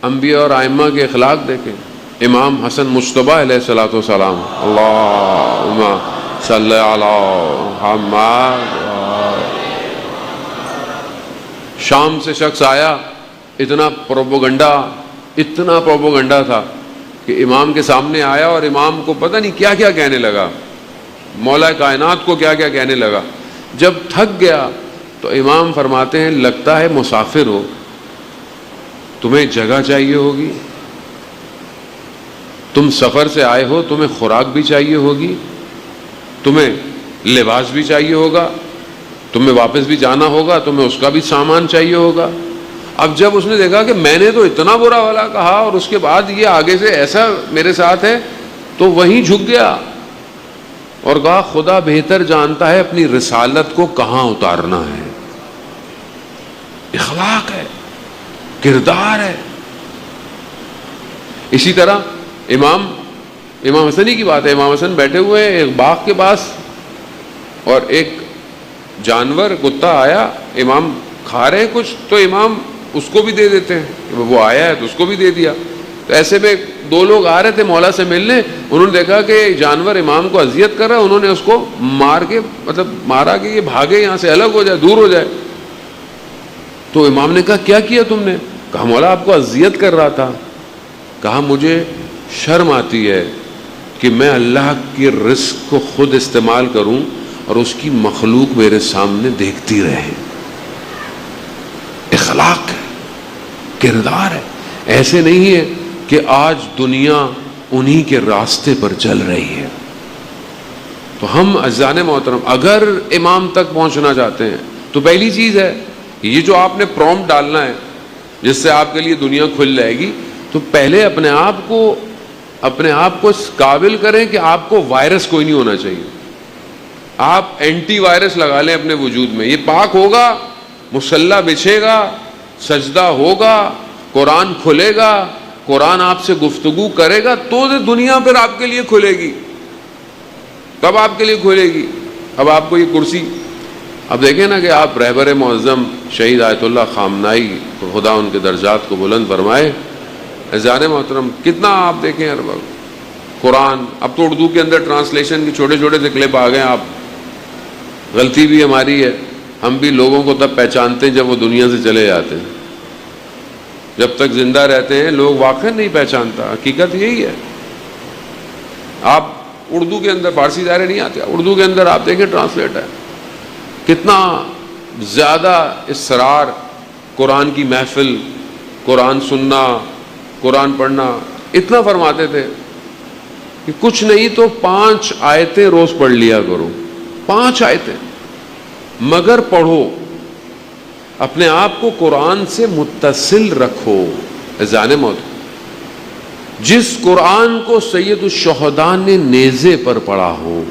انبیاء اور ائمہ کے اخلاق دیکھیں. امام حسن مجتبیٰ علیہ الصلوۃ والسلام، اللہم صلی علی محمد. شام سے شخص آیا، اتنا پروپوگنڈا تھا کہ امام کے سامنے آیا اور امام کو پتہ نہیں کیا کیا کہنے لگا، مولا کائنات کو کیا کیا کہنے لگا. جب تھک گیا تو امام فرماتے ہیں لگتا ہے مسافر ہو، تمہیں جگہ چاہیے ہوگی، تم سفر سے آئے ہو، تمہیں خوراک بھی چاہیے ہوگی، تمہیں لباس بھی چاہیے ہوگا، تمہیں واپس بھی جانا ہوگا، تمہیں اس کا بھی سامان چاہیے ہوگا. اب جب اس نے دیکھا کہ میں نے تو اتنا برا والا کہا اور اس کے بعد یہ آگے سے ایسا میرے ساتھ ہے، تو وہیں جھک گیا اور کہا خدا بہتر جانتا ہے اپنی رسالت کو کہاں اتارنا ہے. اخلاق ہے، کردار ہے. اسی طرح امام حسنی کی بات ہے. امام حسن بیٹھے ہوئے ہیں ایک باغ کے پاس اور ایک جانور کتا آیا، امام کھا رہے ہیں کچھ تو امام اس کو بھی دے دیتے ہیں، وہ آیا ہے تو اس کو بھی دے دیا. تو ایسے میں 2 لوگ آ رہے تھے مولا سے ملنے، انہوں نے دیکھا کہ جانور امام کو اذیت کر رہا ہے، انہوں نے اس کو مارا کہ یہ بھاگے یہاں سے، الگ ہو جائے، دور ہو جائے. تو امام نے کہا کیا کیا تم نے؟ کہا مولا آپ کو اذیت کر رہا تھا. کہا مجھے شرم آتی ہے کہ میں اللہ کے رزق کو خود استعمال کروں اور اس کی مخلوق میرے سامنے دیکھتی رہے. اخلاق ہے، کردار ہے. ایسے نہیں ہے کہ آج دنیا انہی کے راستے پر چل رہی ہے. تو ہم عزیزان محترم اگر امام تک پہنچنا چاہتے ہیں تو پہلی چیز ہے یہ جو آپ نے پرومپٹ ڈالنا ہے جس سے آپ کے لیے دنیا کھل جائے گی، تو پہلے اپنے آپ کو اس قابل کریں کہ آپ کو وائرس کوئی نہیں ہونا چاہیے. آپ اینٹی وائرس لگا لیں اپنے وجود میں. یہ پاک ہوگا، مصلی بچھے گا، سجدہ ہوگا، قرآن کھلے گا، قرآن آپ سے گفتگو کرے گا تو دنیا پھر آپ کے لیے کھلے گی. تب آپ کے لیے کھلے گی. اب آپ کو یہ کرسی، اب دیکھیں نا کہ آپ رہبر معظم شہید آیت اللہ خامنائی، خدا ان کے درجات کو بلند فرمائے، عزیزان محترم کتنا آپ دیکھیں ہر وقت قرآن. اب تو اردو کے اندر ٹرانسلیشن کے چھوٹے چھوٹے سے کلپ آ گئے. آپ غلطی بھی ہماری ہے، ہم بھی لوگوں کو تب پہچانتے ہیں جب وہ دنیا سے چلے جاتے ہیں. جب تک زندہ رہتے ہیں لوگ واقعی نہیں پہچانتا. حقیقت یہی ہے. آپ اردو کے اندر، فارسی دائرے نہیں آتے، اردو کے اندر آپ دیکھیں ٹرانسلیٹ ہے، کتنا زیادہ اصرار قرآن کی محفل، قرآن سننا، قرآن پڑھنا. اتنا فرماتے تھے کہ کچھ نہیں تو 5 آیتیں روز پڑھ لیا کرو. 5 آیتیں مگر پڑھو، اپنے آپ کو قرآن سے متصل رکھو. عزیزان موت، جس قرآن کو سید الشہداء نے نیزے پر پڑھا ہو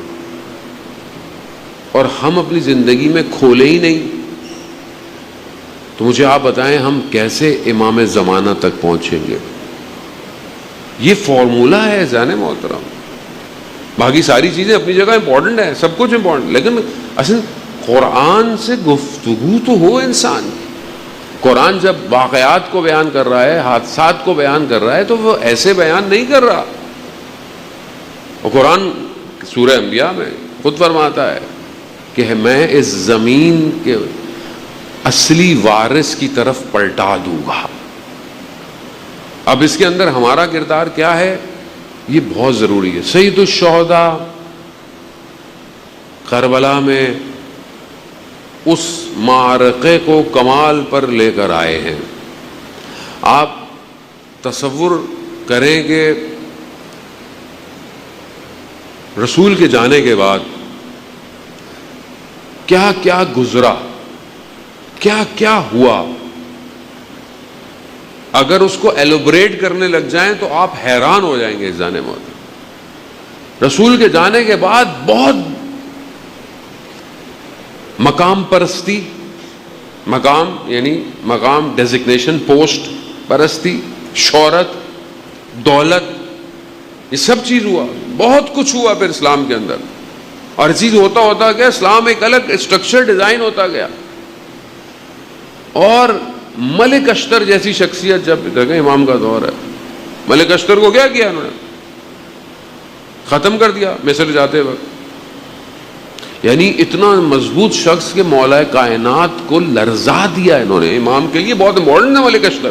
اور ہم اپنی زندگی میں کھولے ہی نہیں، تو مجھے آپ بتائیں ہم کیسے امام زمانہ تک پہنچیں گے؟ یہ فارمولہ ہے عزیزان محترم. باقی ساری چیزیں اپنی جگہ امپورٹنٹ ہیں، سب کچھ امپورٹنٹ، لیکن اصل قرآن سے گفتگو تو ہو انسان. قرآن جب واقعات کو بیان کر رہا ہے، حادثات کو بیان کر رہا ہے، تو وہ ایسے بیان نہیں کر رہا. اور قرآن سورہ انبیاء میں خود فرماتا ہے کہ میں اس زمین کے اصلی وارث کی طرف پلٹا دوں گا. اب اس کے اندر ہمارا کردار کیا ہے یہ بہت ضروری ہے. سید الشہداء کربلا میں اس معرکے کو کمال پر لے کر آئے ہیں. آپ تصور کریں کہ رسول کے جانے کے بعد کیا کیا گزرا، کیا کیا ہوا. اگر اس کو ایلوبریٹ کرنے لگ جائیں تو آپ حیران ہو جائیں گے جانے موت. رسول کے جانے کے بعد بہت مقام پرستی، مقام یعنی مقام ڈیزگنیشن، پوسٹ پرستی، شہرت، دولت، یہ سب چیز ہوا، بہت کچھ ہوا پھر اسلام کے اندر. اور چیز ہوتا ہوتا گیا، اسلام ایک الگ اسٹرکچر ڈیزائن ہوتا گیا. اور ملک اشتر جیسی شخصیت، جب دیکھیں امام کا دور ہے، ملک اشتر کو کیا کیا انہوں نے؟ ختم کر دیا مصر جاتے وقت. یعنی اتنا مضبوط شخص کے مولا کائنات کو لرزا دیا انہوں نے. امام کے لیے بہت امپورٹنٹ ہے ملک اشتر.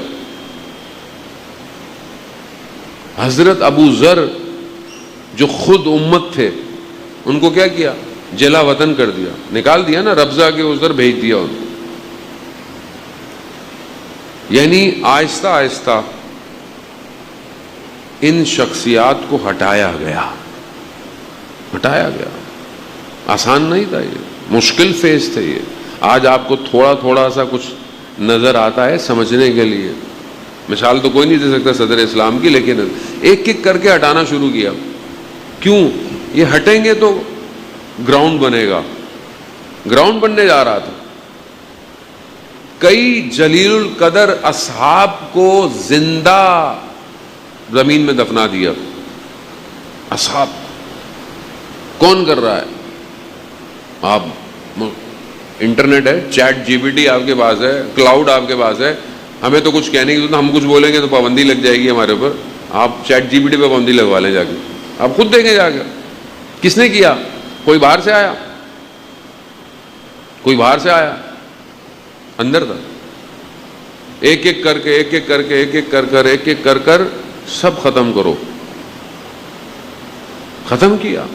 حضرت ابو ذر جو خود امت تھے، ان کو کیا کیا؟ جلا وطن کر دیا، نکال دیا نا، ربضہ کے ادھر بھیج دیا ان کو. یعنی آہستہ آہستہ ان شخصیات کو ہٹایا گیا. آسان نہیں تھا، یہ مشکل فیز تھے. یہ آج آپ کو تھوڑا تھوڑا سا کچھ نظر آتا ہے سمجھنے کے لیے. مثال تو کوئی نہیں دے سکتا صدر اسلام کی، لیکن ایک ایک کر کے ہٹانا شروع کیا. کیوں؟ یہ ہٹیں گے تو گراؤنڈ بنے گا. گراؤنڈ بننے جا رہا تھا. کئی جلیل القدر اصحاب کو زندہ زمین میں دفنا دیا. اصحاب کون کر رہا ہے؟ آپ انٹرنیٹ ہے، چیٹ جی پی ٹی آپ کے پاس ہے، کلاؤڈ آپ کے پاس ہے. ہمیں تو کچھ کہنے کی ضرورت، ہم کچھ بولیں گے تو پابندی لگ جائے گی ہمارے اوپر. آپ چیٹ جی پی ٹی پہ پابندی لگوا لیں جا کے، آپ خود دیکھیں جا کے. کس نے کیا؟ کوئی باہر سے آیا، کوئی باہر سے آیا، اندر تھا. ایک ایک کر کے ایک ایک کر کے ایک ایک کر کر ایک ایک کر کر سب ختم کرو. ختم کیا.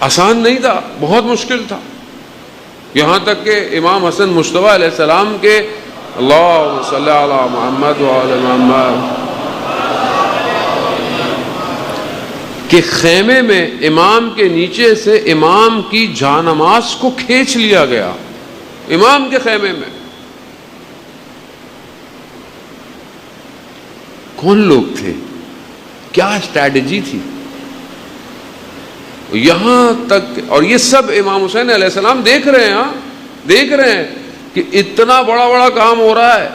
آسان نہیں تھا، بہت مشکل تھا. یہاں تک کہ امام حسن مجتبیٰ علیہ السلام کے اللہم صلی علی محمد وعلی محمد کہ خیمے میں امام کے نیچے سے امام کی جانماز کو کھینچ لیا گیا. امام کے خیمے میں کون لوگ تھے؟ کیا اسٹریٹجی تھی؟ یہاں تک، اور یہ سب امام حسین علیہ السلام دیکھ رہے ہیں. دیکھ رہے ہیں کہ اتنا بڑا بڑا کام ہو رہا ہے،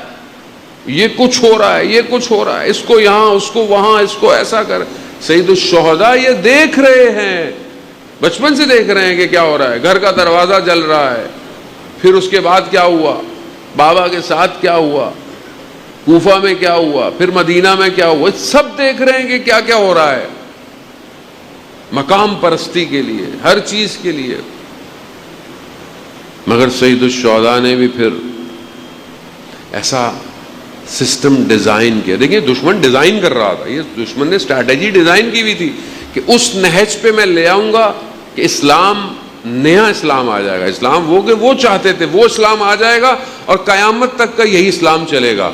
یہ کچھ ہو رہا ہے، یہ کچھ ہو رہا ہے، اس کو یہاں، اس کو وہاں، اس کو ایسا کر. سید الشہداء یہ دیکھ رہے ہیں، بچپن سے دیکھ رہے ہیں کہ کیا ہو رہا ہے. گھر کا دروازہ جل رہا ہے. پھر اس کے بعد کیا ہوا، بابا کے ساتھ کیا ہوا، کوفہ میں کیا ہوا، پھر مدینہ میں کیا ہوا. سب دیکھ رہے ہیں کہ کیا کیا ہو رہا ہے. مقام پرستی کے لیے، ہر چیز کے لیے. مگر سید الشہداء نے بھی پھر ایسا سسٹم ڈیزائن کیا. دیکھیں دشمن ڈیزائن کر رہا تھا، یہ دشمن نے اسٹریٹجی ڈیزائن کی ہوئی تھی کہ اس نہج پہ میں لے آؤں گا کہ اسلام، نیا اسلام آ جائے گا. اسلام وہ کہ وہ چاہتے تھے وہ اسلام آ جائے گا اور قیامت تک کا یہی اسلام چلے گا.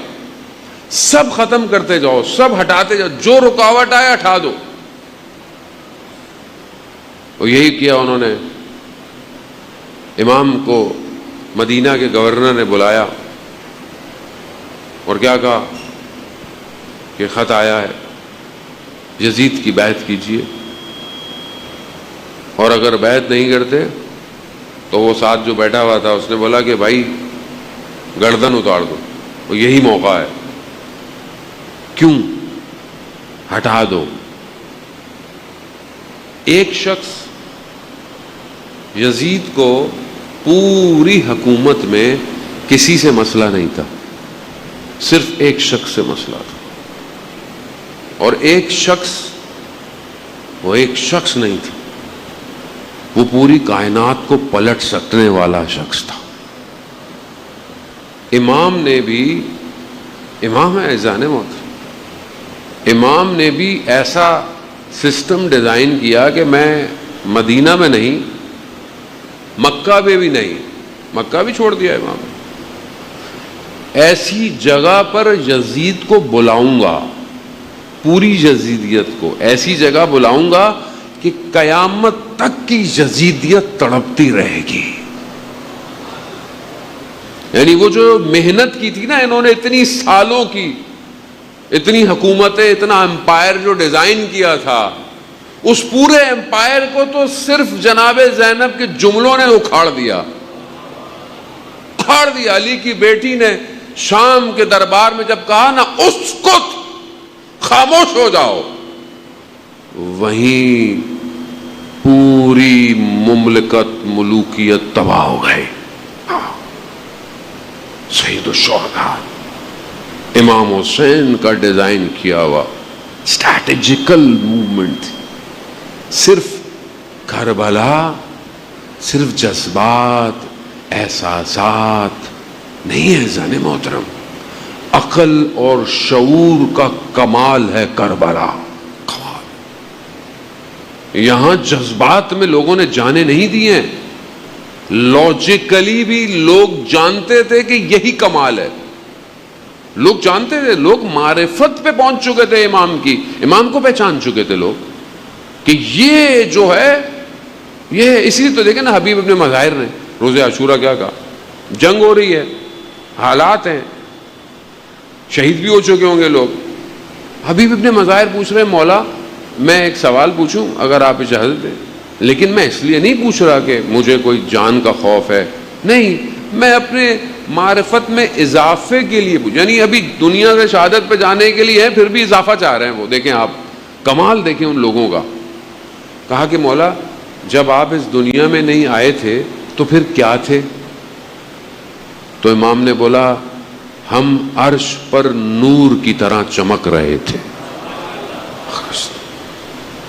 سب ختم کرتے جاؤ، سب ہٹاتے جاؤ، جو رکاوٹ آئے ہٹا دو. اور یہی کیا انہوں نے. امام کو مدینہ کے گورنر نے بلایا اور کیا کہا کہ خط آیا ہے، یزید کی بیعت کیجیے، اور اگر بیعت نہیں کرتے تو وہ ساتھ جو بیٹھا ہوا تھا اس نے بولا کہ بھائی گردن اتار دو، اور یہی موقع ہے. کیوں؟ ہٹا دو. ایک شخص، یزید کو پوری حکومت میں کسی سے مسئلہ نہیں تھا، صرف ایک شخص سے مسئلہ تھا. اور ایک شخص، وہ ایک شخص نہیں تھا، وہ پوری کائنات کو پلٹ سکنے والا شخص تھا. امام نے بھی، امام ہے ایزان موت، امام نے بھی ایسا سسٹم ڈیزائن کیا کہ میں مدینہ میں نہیں، مکہ میں بھی نہیں، مکہ بھی چھوڑ دیا امام نے، ایسی جگہ پر یزید کو بلاؤں گا، پوری یزیدیت کو ایسی جگہ بلاؤں گا کہ قیامت تک کی یزیدیت تڑپتی رہے گی. یعنی وہ جو محنت کی تھی نا انہوں نے اتنی سالوں کی، اتنی حکومتیں، اتنا امپائر جو ڈیزائن کیا تھا، اس پورے امپائر کو تو صرف جناب زینب کے جملوں نے اکھاڑ دیا، اکھاڑ دیا۔ علی کی بیٹی نے شام کے دربار میں جب کہا نا اسکت، خاموش ہو جاؤ، وہیں پوری مملکت، ملوکیت تباہ ہو گئی۔ سید الشہداء امام حسین کا ڈیزائن کیا ہوا اسٹریٹجیکل موومنٹ تھی۔ صرف کربلا صرف جذبات، احساسات نہیں ہے زن محترم، عقل اور شعور کا کمال ہے کربلا۔ یہاں جذبات میں لوگوں نے جانے نہیں دیے ہیں، لاجیکلی بھی لوگ جانتے تھے کہ یہی کمال ہے، لوگ جانتے تھے، لوگ معرفت پہ پہنچ چکے تھے، امام کو پہچان چکے تھے لوگ کہ یہ جو ہے یہ، اسی لیے تو دیکھیں نا حبیب ابن مظاہر نے روز عاشورہ کیا کہا، جنگ ہو رہی ہے، حالات ہیں، شہید بھی ہو چکے ہوں گے لوگ، حبیب ابن مظاہر پوچھ رہے ہیں مولا میں ایک سوال پوچھوں اگر آپ اجازت دیں، لیکن میں اس لیے نہیں پوچھ رہا کہ مجھے کوئی جان کا خوف ہے، نہیں، میں اپنے معرفت میں اضافے کے لیے پوچھ، یعنی ابھی دنیا سے شہادت پہ جانے کے لیے ہے پھر بھی اضافہ چاہ رہے ہیں وہ، دیکھیں آپ کمال دیکھیں ان لوگوں کا۔ کہا کہ مولا جب آپ اس دنیا میں نہیں آئے تھے تو پھر کیا تھے؟ تو امام نے بولا ہم عرش پر نور کی طرح چمک رہے تھے۔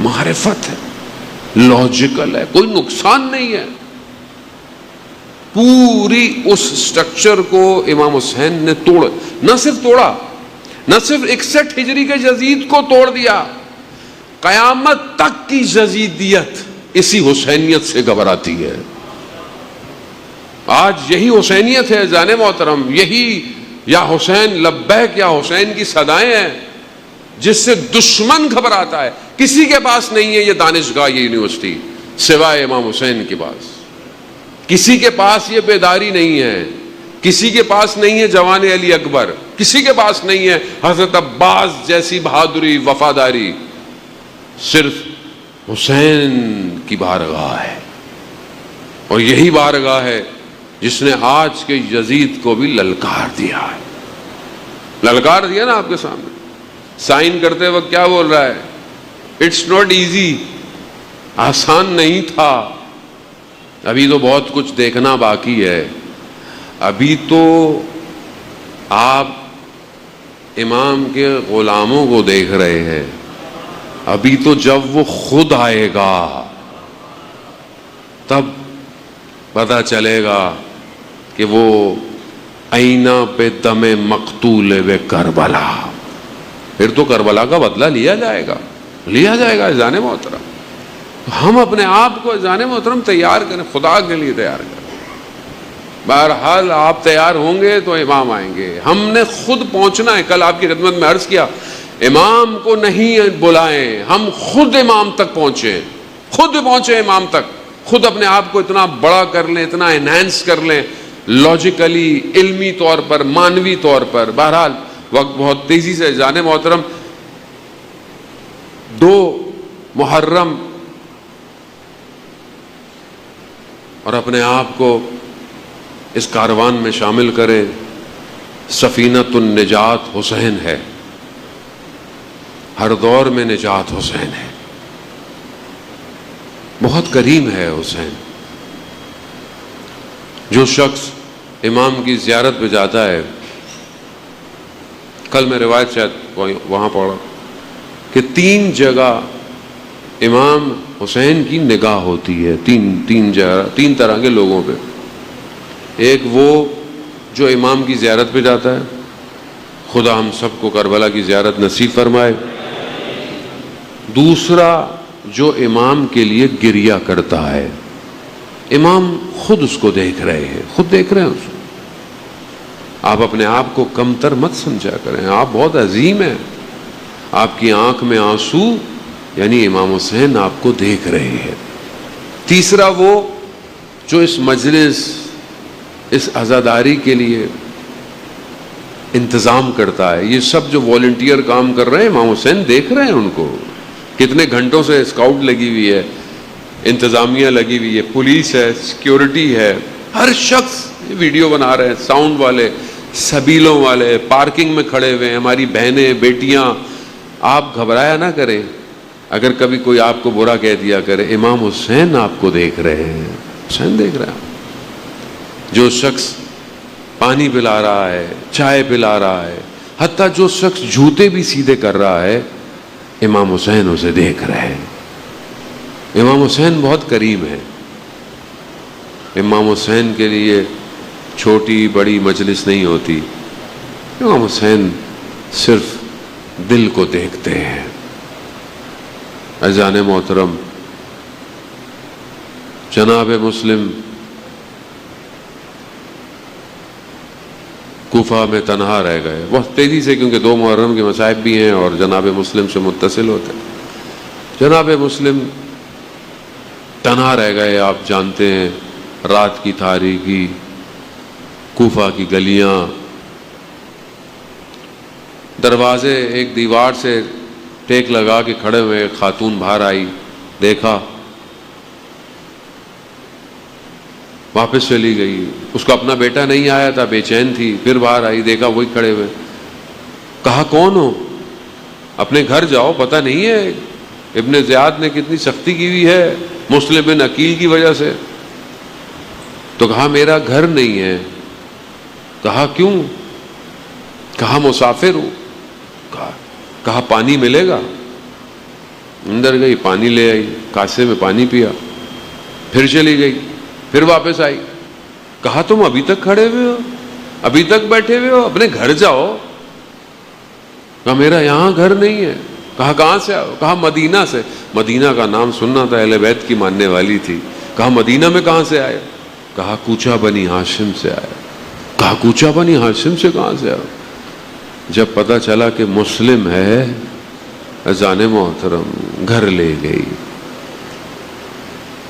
معرفت ہے، لاجیکل ہے، کوئی نقصان نہیں ہے۔ پوری اس سٹرکچر کو امام حسین نے توڑ، نہ صرف توڑا، نہ صرف 61 ہجری کے یزید کو توڑ دیا، قیامت تک کی یزیدیت اسی حسینیت سے گھبراتی ہے۔ آج یہی حسینیت ہے جان محترم، یہی یا حسین لبیک یا حسین کی صدائیں ہیں جس سے دشمن گھبراتا ہے۔ کسی کے پاس نہیں ہے یہ دانشگاہ، یہ یونیورسٹی سوائے امام حسین کے پاس، کسی کے پاس یہ بیداری نہیں ہے، کسی کے پاس نہیں ہے جوان علی اکبر، کسی کے پاس نہیں ہے حضرت عباس جیسی بہادری، وفاداری، صرف حسین کی بارگاہ ہے۔ اور یہی بارگاہ ہے جس نے آج کے یزید کو بھی للکار دیا ہے، للکار دیا نا آپ کے سامنے، سائن کرتے وقت کیا بول رہا ہے؟ اٹس ناٹ ایزی، آسان نہیں تھا، ابھی تو بہت کچھ دیکھنا باقی ہے، ابھی تو آپ امام کے غلاموں کو دیکھ رہے ہیں، ابھی تو جب وہ خود آئے گا تب پتہ چلے گا کہ وہ آئینہ پہ دم مقتول و کربلا، پھر تو کربلا کا بدلہ لیا جائے گا اذان محترم۔ ہم اپنے آپ کو اذان محترم تیار کریں، خدا کے لیے تیار کریں۔ بہرحال آپ تیار ہوں گے تو امام آئیں گے، ہم نے خود پہنچنا ہے۔ کل آپ کی خدمت میں عرض کیا، امام کو نہیں بلائیں، ہم خود امام تک پہنچیں، خود پہنچیں امام تک، خود اپنے آپ کو اتنا بڑا کر لیں، اتنا انہینس کر لیں، لاجیکلی، علمی طور پر، مانوی طور پر۔ بہرحال وقت بہت تیزی سے جانے محترم، 2 محرم، اور اپنے آپ کو اس کاروان میں شامل کریں۔ سفینۃ النجات حسین ہے، ہر دور میں نجات حسین ہے، بہت کریم ہے حسین۔ جو شخص امام کی زیارت پہ جاتا ہے، کل میں روایت شاید وہاں پڑھا کہ 3 جگہ امام حسین کی نگاہ ہوتی ہے، تین طرح کے لوگوں پہ۔ ایک وہ جو امام کی زیارت پہ جاتا ہے، خدا ہم سب کو کربلا کی زیارت نصیب فرمائے۔ دوسرا جو امام کے لیے گریہ کرتا ہے، امام خود اس کو دیکھ رہے ہیں، خود دیکھ رہے ہیں اس کو۔ آپ اپنے آپ کو کمتر مت سمجھا کریں، آپ بہت عظیم ہیں، آپ کی آنکھ میں آنسو یعنی امام حسین آپ کو دیکھ رہے ہیں۔ تیسرا وہ جو اس مجلس اس عزاداری کے لیے انتظام کرتا ہے. یہ سب جو والنٹیئر کام کر رہے ہیں امام حسین دیکھ رہے ہیں ان کو, کتنے گھنٹوں سے اسکاؤٹ لگی ہوئی ہے, انتظامیہ لگی ہوئی ہے, پولیس ہے, سیکیورٹی ہے, ہر شخص ویڈیو بنا رہے ہیں, ساؤنڈ والے, سبیلوں والے, پارکنگ میں کھڑے ہوئے ہیں, ہماری بہنیں بیٹیاں. آپ گھبرایا نہ کریں اگر کبھی کوئی آپ کو برا کہہ دیا کرے, امام حسین آپ کو دیکھ رہے ہیں, حسین دیکھ رہے ہیں. جو شخص پانی پلا رہا ہے, چائے پلا رہا ہے, حتیٰ جو شخص جوتے بھی سیدھے کر رہا ہے, امام حسین اسے دیکھ رہے ہیں. امام حسین بہت کریم ہے. امام حسین کے لیے چھوٹی بڑی مجلس نہیں ہوتی. امام حسین صرف دل کو دیکھتے ہیں. عزیزان محترم, جناب مسلم کوفہ میں تنہا رہ گئے بہت تیزی سے, کیونکہ 2 محرم کے مصائب بھی ہیں اور جناب مسلم سے متصل ہوتے ہیں. جناب مسلم تنہا رہ گئے. آپ جانتے ہیں رات کی تاریکی, کوفہ کی گلیاں, دروازے ایک دیوار سے ٹیک لگا کے کھڑے ہوئے. خاتون باہر آئی, دیکھا, واپس چلی گئی. اس کا اپنا بیٹا نہیں آیا تھا, بے چین تھی. پھر باہر آئی, دیکھا وہی کھڑے ہوئے. کہا کون ہو؟ اپنے گھر جاؤ, پتہ نہیں ہے ابن زیاد نے کتنی سختی کی ہوئی ہے مسلم بن عقیل کی وجہ سے. تو کہا میرا گھر نہیں ہے. کہا کیوں؟ کہا مسافر ہوں. کہا پانی ملے گا؟ اندر گئی, پانی لے آئی, کاسے میں پانی پیا, پھر چلی گئی, پھر واپس آئی. کہا تم ابھی تک کھڑے ہوئے ہو, ابھی تک بیٹھے ہوئے ہو, اپنے گھر جاؤ. کہا میرا یہاں گھر نہیں ہے. کہا کہاں سے آؤ؟ کہا مدینہ سے. مدینہ کا نام سننا تھا, اہل بیت کی ماننے والی تھی. کہا مدینہ میں کہاں سے آئے؟ کہا کوچہ بنی ہاشم سے آئے. کہا کوچہ بنی ہاشم سے کہاں سے آؤ؟ جب پتہ چلا کہ مسلم ہے, اذان محترم گھر لے گئی.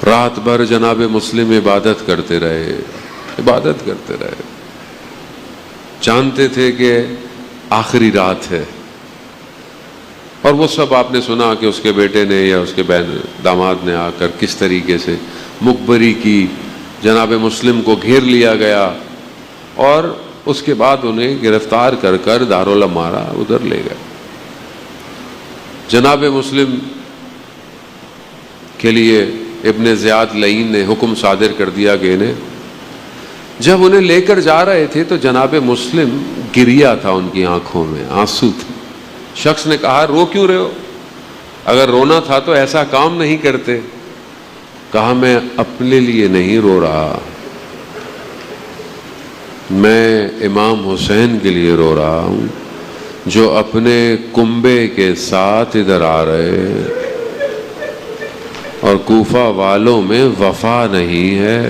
رات بھر جناب مسلم عبادت کرتے رہے, عبادت کرتے رہے. جانتے تھے کہ آخری رات ہے. اور وہ سب آپ نے سنا کہ اس کے بیٹے نے یا اس کے داماد نے آ کر کس طریقے سے مخبری کی, جناب مسلم کو گھیر لیا گیا اور اس کے بعد انہیں گرفتار کر کر دارالامارہ ادھر لے گئے. جناب مسلم کے لیے ابن زیاد لعین نے حکم صادر کر دیا کہ انہیں, جب انہیں لے کر جا رہے تھے تو جناب مسلم گریا تھا, ان کی آنکھوں میں آنسو تھے. شخص نے کہا رو کیوں رہے ہو؟ اگر رونا تھا تو ایسا کام نہیں کرتے. کہا میں اپنے لیے نہیں رو رہا, میں امام حسین کے لیے رو رہا ہوں جو اپنے کنبے کے ساتھ ادھر آ رہے اور کوفہ والوں میں وفا نہیں ہے.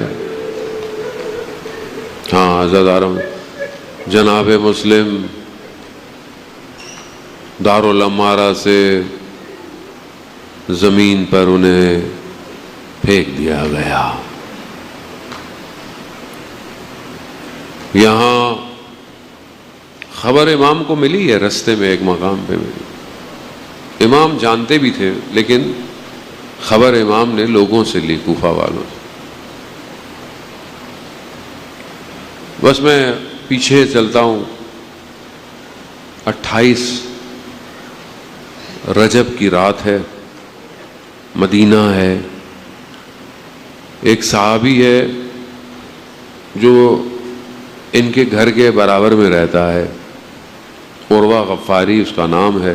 ہاں عزیزان, جناب مسلم دارالامارہ سے زمین پر انہیں پھینک دیا گیا. یہاں خبر امام کو ملی ہے, رستے میں ایک مقام پہ ملی. امام جانتے بھی تھے لیکن خبر امام نے لوگوں سے لی, کوفہ والوں سے. بس میں پیچھے چلتا ہوں. 28 رجب کی رات ہے, مدینہ ہے. ایک صحابی ہے جو ان کے گھر کے برابر میں رہتا ہے, عروہ غفاری اس کا نام ہے.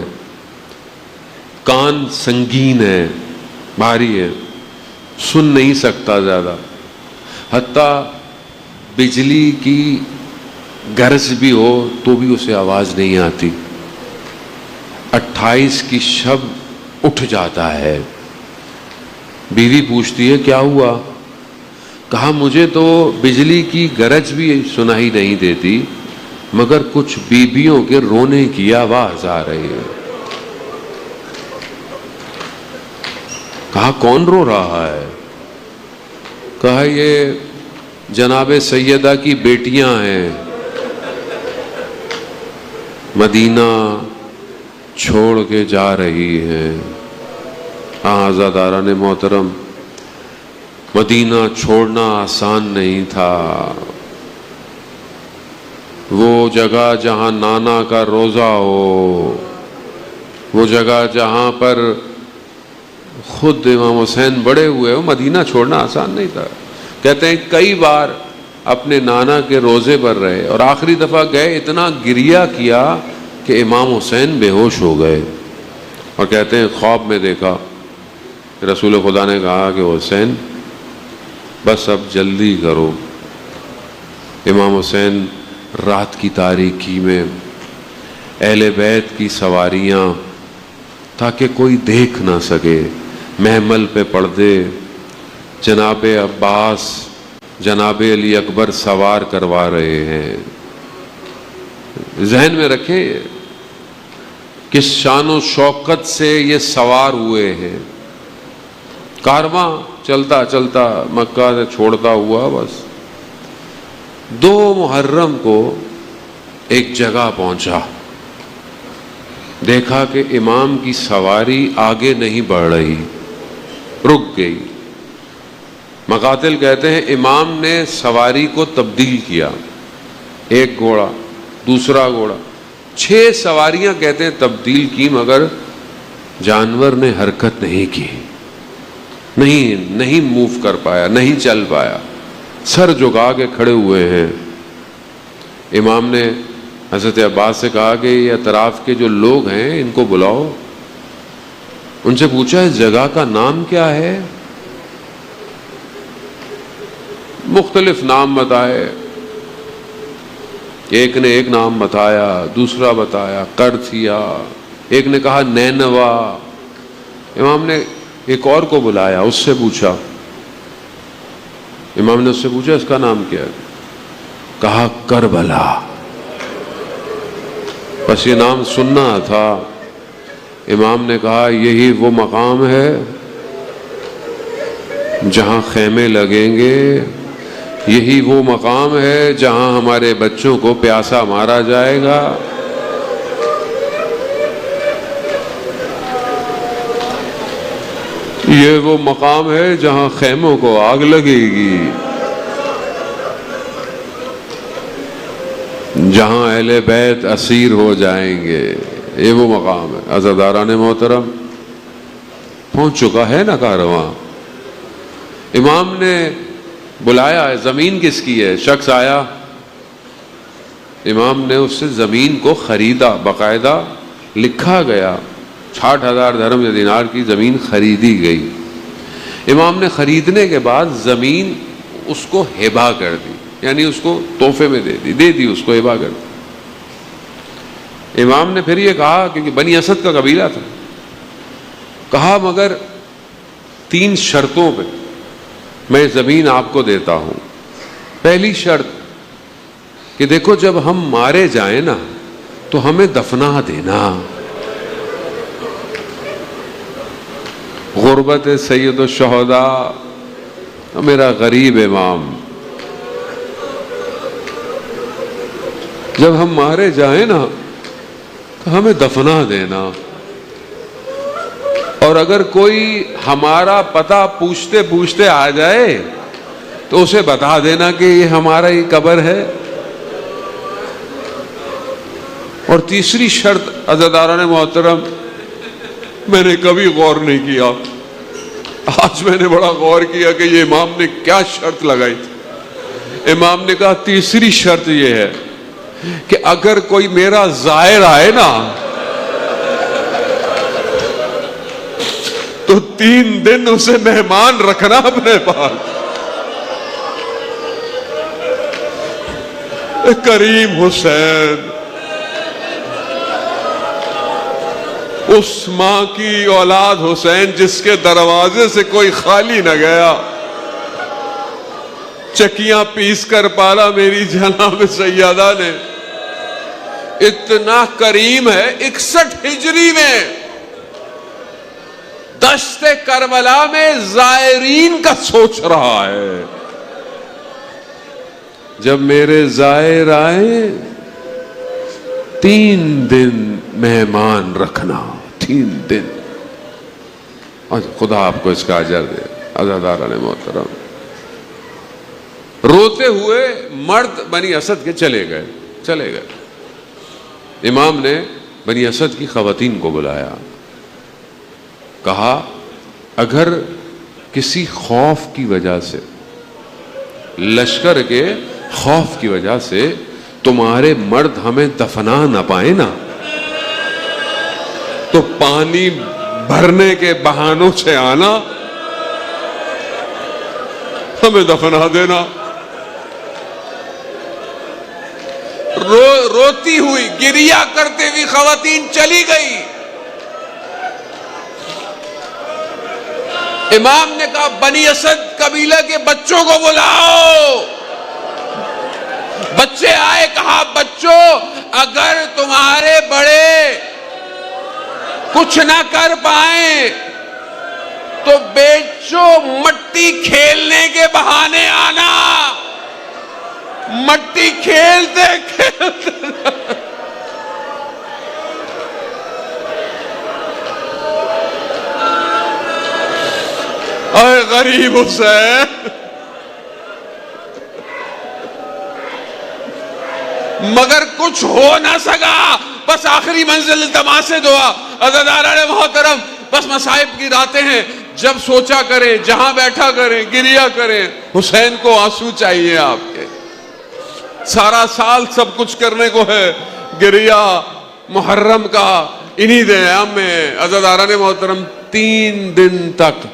کان سنگین ہے, بھاری ہے, سن نہیں سکتا زیادہ, حتیٰ بجلی کی گرج بھی ہو تو بھی اسے آواز نہیں آتی. 28 کی شب اٹھ جاتا ہے. بیوی پوچھتی ہے کیا ہوا؟ کہا مجھے تو بجلی کی گرج بھی سنائی نہیں دیتی مگر کچھ بیویوں کے رونے کی آواز آ رہی ہے. کہا کون رو رہا ہے؟ کہا یہ جناب سیدہ کی بیٹیاں ہیں، مدینہ چھوڑ کے جا رہی ہیں۔ عزاداران محترم، مدینہ چھوڑنا آسان نہیں تھا۔ وہ جگہ جہاں نانا کا روزہ ہو، وہ جگہ جہاں پر خود امام حسین بڑے ہوئے ہو، مدینہ چھوڑنا آسان نہیں تھا۔ کہتے ہیں کئی بار اپنے نانا کے روزے پر رہے، اور آخری دفعہ گئے اتنا گریہ کیا کہ امام حسین بے ہوش ہو گئے، اور کہتے ہیں خواب میں دیکھا، رسول خدا نے کہا کہ حسین بس اب جلدی کرو۔ امام حسین رات کی تاریکی میں اہل بیت کی سواریاں تاکہ کوئی دیکھ نہ سکے، محمل پہ پردے، جناب عباس جناب علی اکبر سوار کروا رہے ہیں۔ ذہن میں رکھیں کس شان و شوکت سے یہ سوار ہوئے ہیں۔ کارواں چلتا چلتا مکہ سے چھوڑتا ہوا بس 2 محرم کو ایک جگہ پہنچا، دیکھا کہ امام کی سواری آگے نہیں بڑھ رہی، رک گئی۔ مقاتل کہتے ہیں امام نے سواری کو تبدیل کیا، ایک گھوڑا، دوسرا گھوڑا، 6 سواریاں کہتے ہیں تبدیل کی، مگر جانور نے حرکت نہیں کی، نہیں موو کر پایا، نہیں چل پایا، سر جھکا کے کھڑے ہوئے ہیں۔ امام نے حضرت عباس سے کہا کہ یہ اطراف کے جو لوگ ہیں ان کو بلاؤ، ان سے پوچھا اس جگہ کا نام کیا ہے؟ مختلف نام بتائے، ایک نے ایک نام بتایا، دوسرا بتایا کرتھیا، ایک نے کہا نینوا۔ امام نے ایک اور کو بلایا، اس سے پوچھا، امام نے اس سے پوچھا اس کا نام کیا ہے؟ کہا کربلا۔ بس یہ نام سننا تھا۔ امام نے کہا یہی وہ مقام ہے جہاں خیمے لگیں گے، یہی وہ مقام ہے جہاں ہمارے بچوں کو پیاسا مارا جائے گا۔ یہ وہ مقام ہے جہاں خیموں کو آگ لگے گی، جہاں اہل بیت اسیر ہو جائیں گے۔ یہ وہ مقام ہے۔ عزاداران محترم، پہنچ چکا ہے نا کارواں۔ امام نے بلایا، زمین کس کی ہے؟ شخص آیا، امام نے اس سے زمین کو خریدا، باقاعدہ لکھا گیا، 60,000 درہم یا دینار کی زمین خریدی گئی۔ امام نے خریدنے کے بعد زمین اس کو ہبہ کر دی، یعنی اس کو تحفے میں دے دی اس کو ہبہ کر دی۔ امام نے پھر یہ کہا، کیونکہ بنی اسد کا قبیلہ تھا، کہا مگر 3 شرطوں پہ میں زمین آپ کو دیتا ہوں۔ پہلی شرط کہ دیکھو جب ہم مارے جائیں نا تو ہمیں دفنا دینا۔ غربت سید الشہداء، میرا غریب امام، جب ہم مارے جائیں نا تو ہمیں دفنا دینا، اور اگر کوئی ہمارا پتہ پوچھتے پوچھتے آ جائے تو اسے بتا دینا کہ یہ ہمارا ہی قبر ہے۔ اور تیسری شرط عزاداران محترم، میں نے کبھی غور نہیں کیا، آج میں نے بڑا غور کیا کہ یہ امام نے کیا شرط لگائی تھی۔ امام نے کہا تیسری شرط یہ ہے کہ اگر کوئی میرا زائر آئے نا تو 3 دن اسے مہمان رکھنا اپنے پاس۔ کریم حسین، اس ماں کی اولاد حسین جس کے دروازے سے کوئی خالی نہ گیا، چکیاں پیس کر پالا میری جناب سیدہ نے۔ اتنا کریم ہے، 61 ہجری میں دشت کربلا میں زائرین کا سوچ رہا ہے۔ جب میرے زائر آئے 3 دن مہمان رکھنا، 3 دن. اور خدا آپ کو اس کا اجر دے. عزیزان محترم، روتے ہوئے مرد بنی اسد کے چلے گئے. امام نے بنی اسد کی خواتین کو بلایا، کہا اگر کسی خوف کی وجہ سے، لشکر کے خوف کی وجہ سے تمہارے مرد ہمیں دفنا نہ پائے نا، تو پانی بھرنے کے بہانوں سے آنا، ہمیں دفنا دینا. روتی ہوئی گریا کرتے ہوئی خواتین چلی گئی. امام نے کہا بنی اسد قبیلہ کے بچوں کو بلاؤ. بچے آئے، کہا بچوں اگر تمہارے بڑے کچھ نہ کر پائیں تو بیچو، مٹی کھیلنے کے بہانے آنا. مٹی کھیلتے اے غریب حسین، مگر کچھ ہو نہ سکا. بس آخری منزل التماس دعا. عزیزان محترم، بس مصائب کی راتیں ہیں. جب سوچا کریں، جہاں بیٹھا کریں، گریا کریں. حسین کو آنسو چاہیے آپ کے. سارا سال سب کچھ کرنے کو ہے، گریا محرم کا انہی دن ایام میں. عزیزان محترم، 3 دن تک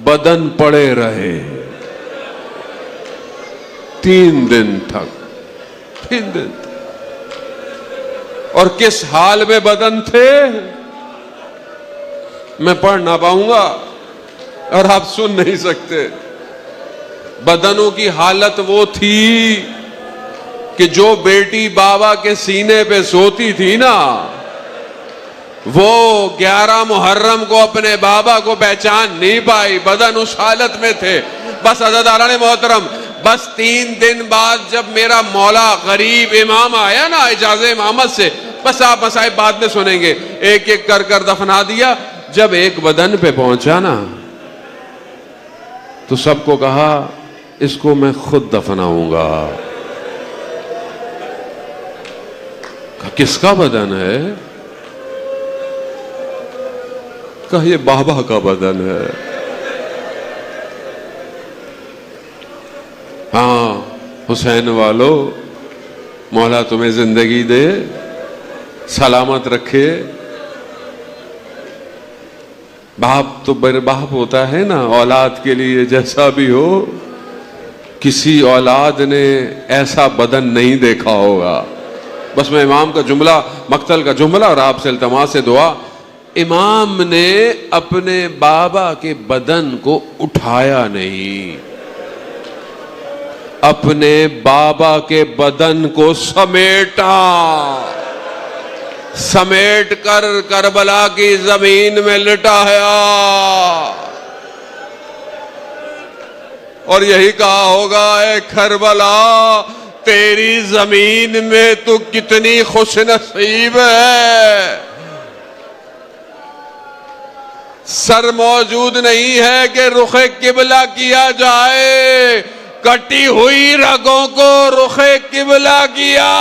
بدن پڑے رہے. 3 دن تک. اور کس حال میں بدن تھے میں پڑھ نہ پاؤں گا اور آپ سن نہیں سکتے. بدنوں کی حالت وہ تھی کہ جو بیٹی بابا کے سینے پہ سوتی تھی نا، وہ 11 محرم کو اپنے بابا کو پہچان نہیں پائی. بدن اس حالت میں تھے. بس عزیزان محترم، بس 3 دن بعد جب میرا مولا غریب امام آیا نا اجازت امامت سے، بس آپ مصائب بعد میں سنیں گے. ایک ایک کر دفنا دیا. جب ایک بدن پہ پہنچا نا تو سب کو کہا اس کو میں خود دفناؤں گا. کس کا بدن ہے؟ کہا یہ بابا کا بدن ہے. ہاں حسین والو، مولا تمہیں زندگی دے، سلامت رکھے. باپ تو بر باپ ہوتا ہے نا اولاد کے لیے، جیسا بھی ہو. کسی اولاد نے ایسا بدن نہیں دیکھا ہوگا. بس میں امام کا جملہ، مقتل کا جملہ اور آپ سے التماس سے دعا. امام نے اپنے بابا کے بدن کو اٹھایا نہیں، اپنے بابا کے بدن کو سمیٹا. سمیٹ کر کربلا کی زمین میں لٹایا اور یہی کہا ہوگا، اے کربلا تیری زمین میں تو کتنی خوش نصیب ہے. سر موجود نہیں ہے کہ رخ قبلہ کیا جائے، کٹی ہوئی رگوں کو رخ قبلہ کیا.